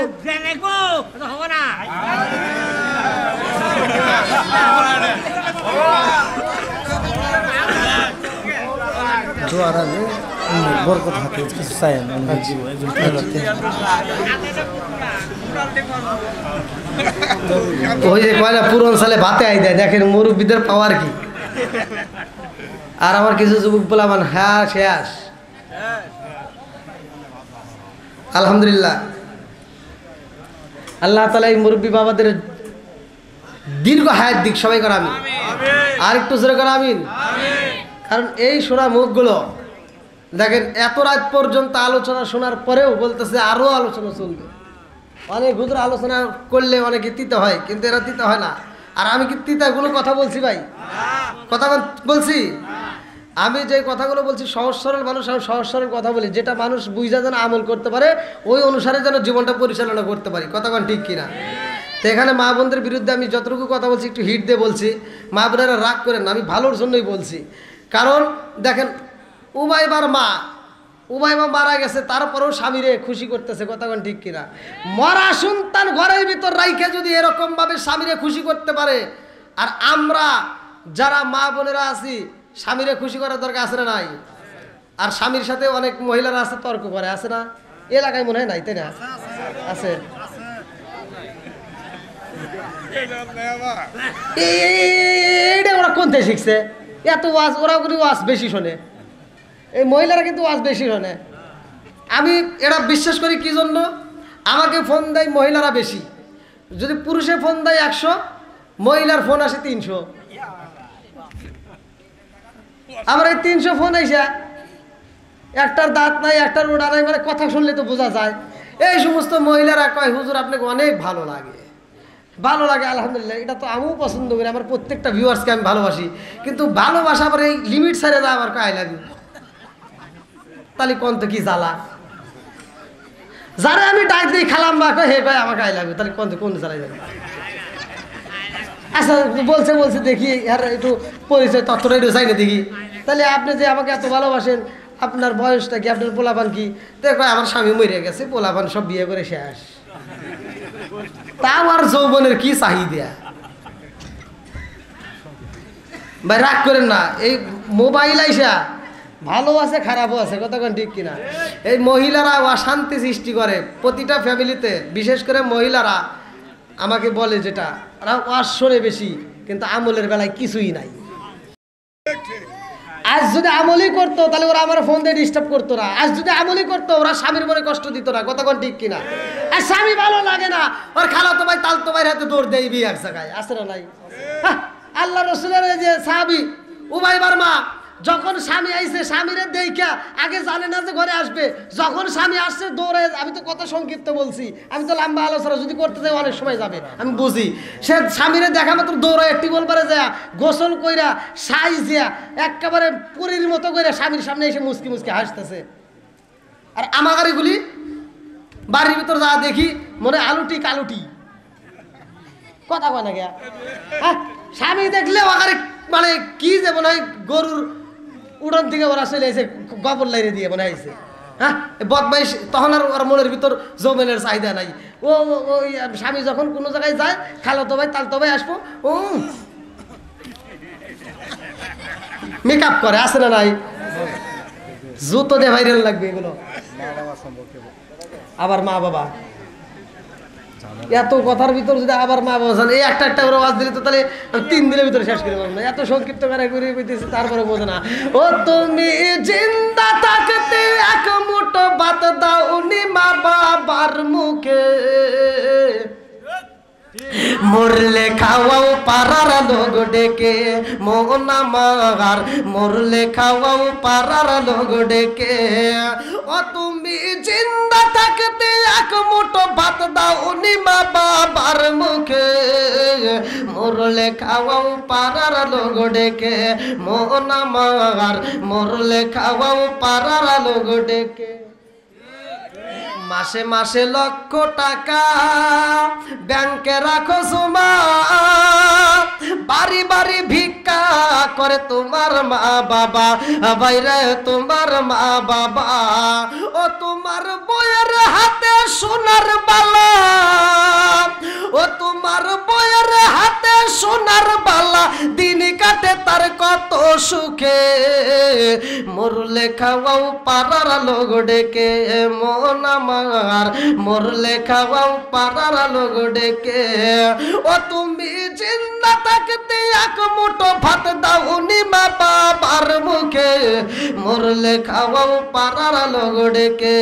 বরকত হাতে কিছু চাই না। ওই যে কয়লা পুরন সালে ভাতে আই দেয়, দেখেন মুরব্বীদের পাওয়ার কি। আর আমার কিছু যুবক বলামান হ্যাঁ শেষ আলহামদুলিল্লাহ। আল্লাহ তাআলা এই মুরব্বী বাবাদের দীর্ঘ হায়াত দিক, সবাই করে আমিন। আর একটু জোরে করে আমিন। কারণ এই শোনা মুখগুলো দেখেন এত রাত পর্যন্ত আলোচনা শোনার পরেও বলতেছে আরো আলোচনা চলবে। অনেক হুজুর আলোচনা করলে অনেকে তিতে হয়, কিন্তু এরা তিতে হয় না। আর আমি কি তিতা কোনো কথা বলছি ভাই? কথা বলছি? আমি যে কথাগুলো বলছি সহজ সরল মানুষ, আমি সহজ সরল কথা বলি, যেটা মানুষ বুঝা যেন আমল করতে পারে, ওই অনুসারে যেন জীবনটা পরিচালনা করতে পারি। কথা কোন ঠিক কিনা? তো এখানে মা বোনদের বিরুদ্ধে আমি যতটুকু কথা বলছি একটু হিট দিয়ে বলছি, মা বোনেরা রাগ করেন না, আমি ভালোর জন্যই বলছি। কারণ দেখেন উবাইবার মা মারা গেছে, তারপরেও স্বামীরে খুশি করতেছে, কথা কোন ঠিক কিনা? মরা সন্তান ঘরের ভিতর রাইখে যদি এরকম ভাবে স্বামীরে খুশি করতে পারে, আর আমরা যারা মা বোনেরা আছি স্বামীরে খুশি করার দরকার আছে না নাই? আর স্বামীর সাথে অনেক মহিলারা আছে তর্ক করে, আছে না? এলাকায় মনে হয় নাই, তাই না? আছে। এইটা ওরা কোন থেকে শিখছে? এত ওয়াজ ওরা ওয়াজ বেশি শোনে, এই মহিলারা কিন্তু ওয়াজ বেশি শোনে। আমি এটা বিশ্বাস করি কি জন্য? আমাকে ফোন দেয় মহিলারা বেশি, যদি পুরুষে ফোন দেয় 100, মহিলার ফোন আসে 300। আমার এই 300 ফোন আইসা একটার দাঁত নাই, একটার ওড়া নাই, মানে কথা শুনলে তো বোঝা যায়। এই সমস্ত মহিলারা কয় হুজুর আপনাকে অনেক ভালো লাগে, ভালো লাগে। আলহামদুলিল্লাহ, এটা তো আমিও পছন্দ করি, আমার প্রত্যেকটা ভিউয়ার্সকে আমি ভালোবাসি, কিন্তু ভালোবাসা আবার এই লিমিট ছেড়ে দেয় আবার কয় লাগে। তাহলে কোন তো কি জ্বালা? যারা আমি ডাক দিই খালাম বা কয় হে কয় আমাকে আই লাগবে, তাহলে কোন তো কোন জ্বালাই যাবে? আচ্ছা বলছে দেখি আর একটু পরিচয় তথ্যটা একটু চাই না দেখি। তাহলে আপনি যে আমাকে এত ভালোবাসেন, আপনার বয়সটা কি, আপনার পোলাপান কি? দেখো আমার স্বামী মরে গেছে, পোলাপান সব বিয়ে করে শেষ, তা আমার যৌবনের কি চাহিদা? ভাই রাগ করেন না, এই মোবাইল আইসা ভালো আছে খারাপও আছে, কতক্ষণ ঠিক কিনা? এই মহিলারা অশান্তি সৃষ্টি করে প্রতিটা ফ্যামিলিতে, বিশেষ করে মহিলারা আমাকে বলে যেটা, ওরা ওয়াজ শোনে বেশি কিন্তু আমলের বেলায় কিছুই নাই। আজ যদি আমলই করতো তাহলে ওরা আমার ফোন দিয়ে ডিস্টার্ব করতো না, আজ যদি আমলই করতো ওরা স্বামীর মনে কষ্ট দিত না, কতক্ষণ ঠিক কিনা? আর স্বামী ভালো লাগে না, ওর খালাতো ভাই তালতো ভাইয়ের হাতে দৌড় দেয় বিয়ে এক জায়গায়, আছে না নাই? আল্লাহ রসুলের যে সাহাবী উবাইবার মা, যখন স্বামী আইছে স্বামীরে দেখা আগে জানে না যে ঘরে আসবে, যখন স্বামী আসছে দৌড়ে, আমি তো কথা সংক্ষিপ্ত বলছি, আমি তো লম্বা আলোচনা যদি করতে যাই অনেক সময় যাবে, আমি বুঝি। সে স্বামীরে দেখা মাত্র দৌড়ায় টিবল পারে যায়, গোসল কইরা সাইজ দিয়া একেবারে পুরীর মতো করে স্বামীর সামনে এসে মুসকি মুসকি হাসতেছে। আর আমার এগুলি বাড়ির ভিতর যা দেখি মনে আলুটি কালুটি, কথা কয় না গিয়া। হ্যাঁ, স্বামী দেখলে ওখানে মানে কি যে মনে হয় গরুর উড়ন থেকে ওরা চলে এসে গোবর লাইরে দিয়ে মনে হয়েছে। হ্যাঁ, বদমাইশ, তখন আর ওর মনের ভিতর যৌবনের চাহিদা নাই। ওই স্বামী যখন কোনো জায়গায় যায়, খালাতো ভাই তালতো ভাই আসবো, ও মেকআপ করে, আছে না নাই? জুতো দিয়ে ভাইরাল লাগবে এগুলো। আবার মা বাবা, এত কথার ভিতর যদি আবার মা বাবা জানে, এই একটা করে ওয়াজ দিলে তো তাহলে 3 দিনের ভিতরে শেষ করে পারবো না, এত সংক্ষিপ্ত করে কইতেছি, তারপরে বোঝে না। ও তুমি জিন্দা থাকতে এক মুঠো ভাত দাও উনি মা বাবার মুখে, মরলে খাওয়াও পাড়ার লোক ডেকে, মন আমার মরলে খাওয়াও পাড়ার লোক ডেকে। ও তুমি জিন্দা থাকতে এক মুঠো ভাত দাও উনি মা বাবার মুখে, মরলে খাওয়াও পাড়ার লোক ডেকে, মন আমার মরলে খাওয়াও পাড়ার লোক ডেকে। মাসে মাসে লক্ষ টাকা ব্যাংকে রাখো জমা, বাড়ি বাড়ি ভিক্ষা করে তোমার মা বাবা, বাইরে তোমার মা বাবা। ও তোমার বইয়ের হাতে সোনার বালা, ও তোমার বইয়ের হাতে সোনার বালা, দিন কাটে তার কত সুখে, মরলে খাওয়াও পাড়ার লোক ডেকে, মন আমার মরলে খাওয়াও পাড়ার লোক ডেকে। ও তুমি জিন্দা থাকতে এক মুঠো ভাত দাও উনি মা বাবার মুখে, মরলে খাওয়াও পাড়ার লোক ডেকে,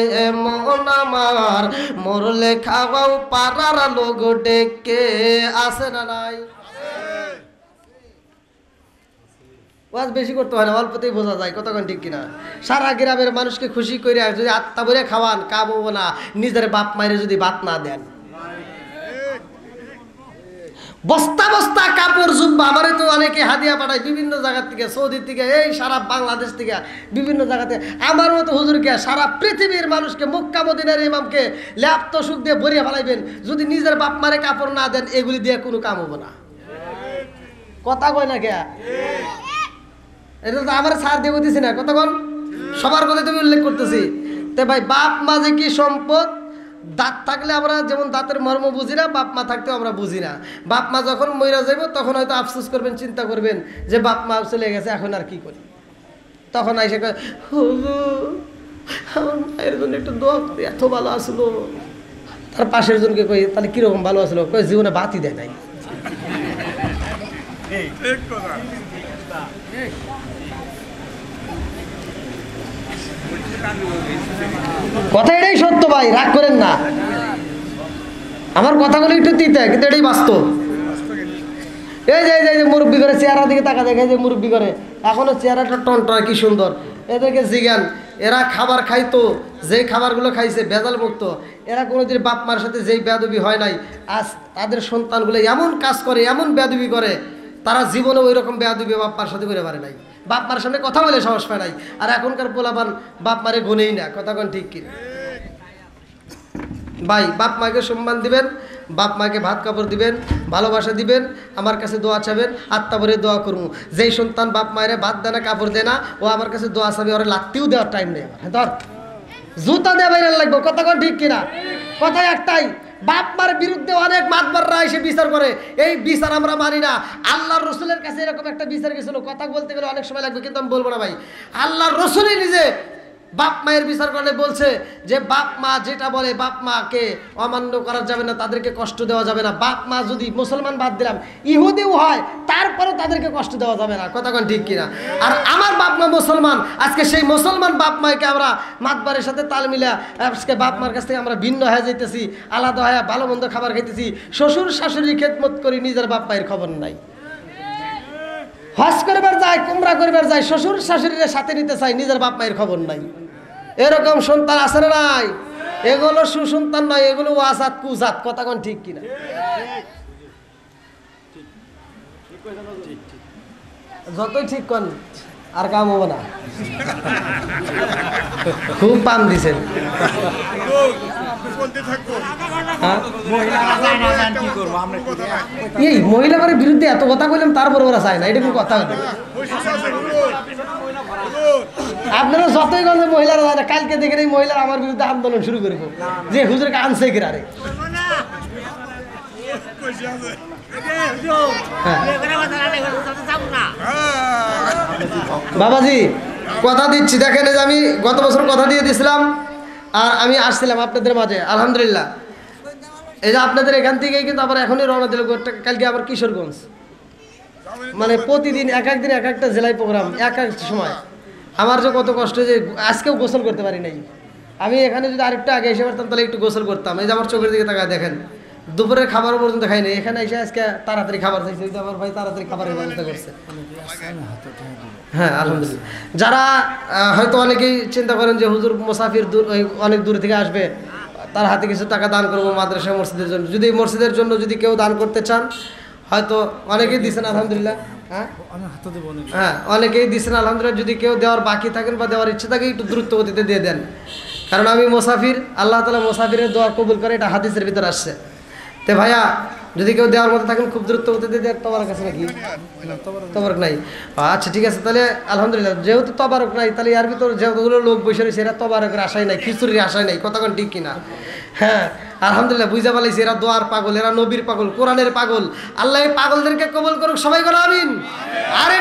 মন আমার মরলে খাওয়াও পাড়ার লোক ডেকে। আছে না নাই? ওয়াজ বেশি করতে হয় না, অল্পতেই বোঝা যায়, কতক্ষণ ঠিক কিনা? সারা গ্রামের মানুষকে খুশি করে যদি আত্মা ভরে খাওয়ান, কামবো না, নিজের বাপ মায়ের যদি ভাত না দেন। বস্তা বস্তা কাপড় জুব্বা আমারে তো অনেকে হাদিয়া পাঠায় বিভিন্ন জায়গা থেকে, সৌদি থেকে, এই সারা বাংলাদেশ থেকে, বিভিন্ন জায়গাতে। আমার মতো হুজুরকে সারা পৃথিবীর মানুষকে, মক্কা মদিনার ইমামকে ল্যাপ তোষক দিয়ে ভরিয়ে ফেলাইবেন, যদি নিজের বাপ মারে কাপড় না দেন এগুলি দিয়ে কোনো কাম হবো না। কথা কয় না কে? এটা তো আমার ছাড় দিয়ে বলতেছি না, কথা কন, সবার কথা তুমি উল্লেখ করতেছি। তে ভাই বাপ মা যে কি সম্পদ, দাঁত থাকলে আমরা যেমন দাঁতের মর্ম বুঝি না, বাপ মা থাকতেও আমরা বুঝি না। বাপ মা যখন মইরা যাইব তখন হয়তো আফসোস করবেন, চিন্তা করবেন যে বাপ মা চলে গেছে, এখন আর কি করি। তখন আইসে কয়, হুজুর আমার মায়ের জন্য একটু দোয়া করি, এত ভালো আসলো। তার পাশের জনকে কই, তাহলে কিরকম ভালো আসলো? কয় জীবনে বাতি দেয় নাই। কথা এটাই সত্য ভাই, রাগ করেন না। আমার কথাগুলো একটু তিতে, কিন্তু এটাই বাস্তব। এই যে মুরব্বী করে চেহারা দিকে তাকা দেখে, যে মুরব্বী করে এখনো চেহারাটা টনটনা কি সুন্দর। এদেরকে জিজ্ঞান, এরা খাবার খাইতো, যেই খাবারগুলো খাইছে ভেজাল মুক্ত, এরা কোনোদিন বাপ মার সাথে যেই বেয়াদবি হয় নাই, আজ তাদের সন্তানগুলো এমন কাজ করে, এমন বেয়াদবি করে, তারা জীবনে ওই রকম বেয়াদবি বাপ মার সাথে করে পারে নাই। বাপ মার সামনে কথা বলে সাহস পায় নাই। আর এখনকার পোলাপান বাপ মারে গুনেই না, কথা কোন ঠিক কি ভাই? বাপ মাকে সম্মান দিবেন, বাপ মাকে ভাত কাপড় দিবেন, ভালোবাসা দিবেন, আমার কাছে দোয়া চাবেন, আত্মা ভরে দোয়া করবো। যেই সন্তান বাপ মায়ের ভাত দেয় না, কাপড় দেয় না, ও আমার কাছে দোয়া চাবে, ওরা লাত্তিও দেওয়ার টাইম নেই আমার। ধর জুতা দেওয়া বাইরে লাগবে, কথা কোন ঠিক কিনা? কথা একটাই, বাপ মার বিরুদ্ধে অনেক মাতবাররা এসে বিচার করে, এই বিচার আমরা মানি না। আল্লাহর রসুলের কাছে এরকম একটা বিচার গেছিল, কথা বলতে গেলে অনেক সময় লাগবে, কিন্তু আমি বলবো না ভাই। আল্লাহর রসুলই নিজে বাপ মায়ের বিচার করলে বলছে যে বাপ মা যেটা বলে বাপ মাকে অমান্য করা যাবে না, তাদেরকে কষ্ট দেওয়া যাবে না। বাপ মা যদি মুসলমান বাদ দিলাম ইহুদিও হয়, তারপরেও তাদেরকে কষ্ট দেওয়া যাবে না, কথা কোন ঠিক কিনা? আর আমার বাপ মা মুসলমান, আজকে সেই মুসলমান বাপ মাকে আমরা মাতবারের সাথে তাল মিলা আজকে বাপ মার কাছ থেকে আমরা ভিন্ন হয়ে যাইতেছি, আলাদা হয়ে ভালো মন্দ খাবার খাইতেছি, শ্বশুর শাশুড়ি খেদমত করি, নিজের বাপ মায়ের খবর নাই। হজ করবার যায়, কুমরা করবার যায়, শ্বশুর শাশুড়ির সাথে নিতে চাই, নিজের বাপ মায়ের খবর নাই। এরকম সন্তান আছে না নাই? এগুলো সুসন্তান নয়, এগুলো ওয়াজাত কুজাত, কথা কোন ঠিক কিনা? যতই ঠিক কন আর কাম হবো না। খুব পাম দিছেন। এই মহিলাদের বিরুদ্ধে এত কথা কইলাম, তারপর ওরা চায় না, এটা কোন কথা? আপনারা যতই গঞ্জে মহিলারা যায় না, কালকে দেখেন এই মহিলারা আমার বিরুদ্ধে আন্দোলন শুরু করব যে হুজুরকে আনছে কিরারে। বাবাজি কথা দিচ্ছি, দেখেন যে আমি গত বছর কথা দিয়ে দিয়েছিলাম, আর আমি আসছিলাম আপনাদের মাঝে, আলহামদুলিল্লাহ। এই যে আপনাদের এখান থেকেই কিন্তু আবার এখনই রওনা দিল, কালকে আবার কিশোরগঞ্জ। মানে প্রতিদিন এক একদিন এক একটা জেলায় প্রোগ্রাম, এক এক সময়। আমার যে কত কষ্ট, যে আজকেও গোসল করতে পারি নাই। আমি এখানে যদি আরেকটু আগে এসে পারতাম তাহলে একটু গোসল করতাম। এই যে আমার চোখের দিকে তাকায় দেখেন, দুপুরের খাবার পর্যন্ত খাই নাই, এখানে এসে আজকে তাড়াতাড়ি খাবার চাইছে। আমার ভাই তাড়াতাড়ি খাবারের ব্যবস্থা করছে। হ্যাঁ আলহামদুলিল্লাহ। যারা হয়তো অনেকেই চিন্তা করেন যে হুজুর মুসাফির অনেক দূর থেকে আসবে, তার হাতে কিছু টাকা দান করবো মাদ্রাসা মসজিদের জন্য। যদি মসজিদের জন্য যদি কেউ দান করতে চান, হয়তো অনেকেই দিচ্ছেন আলহামদুলিল্লাহ। হ্যাঁ অনেকেই দিচ্ছেন আলহামদুলিল্লাহ। যদি কেউ দেওয়ার বাকি থাকেন বা দেওয়ার ইচ্ছে থাকে, একটু দ্রুত গতিতে দিয়ে দেন। কারণ আমি মুসাফির, আল্লাহ তাআলা মুসাফিরের দোয়া কবুল করে, এটা হাদিসের ভিতর আসছে। তো ভাইয়া যদি কেউ দেওয়ার মতো থাকেন, খুব দ্রুত গতিতে দেন। তবারক আছে নাকি? তবারক নাই? আচ্ছা ঠিক আছে, তাহলে আলহামদুলিল্লাহ। যেহেতু তবারক নাই, তাহলে এর ভিতর যেগুলো লোক বসে রয়েছে এরা তবারকের আশাই নাই, খিচুড়ির আশাই নাই, কতক্ষণ ঠিক কিনা? হ্যাঁ আলহামদুলিল্লাহ, বুঝা পালাইছি এরা দোয়ার পাগল, এরা নবীর পাগল, কোরআনের পাগল। আল্লাহ এই পাগলদেরকে কবুল করুক, সবাই বলো আমিন। আরে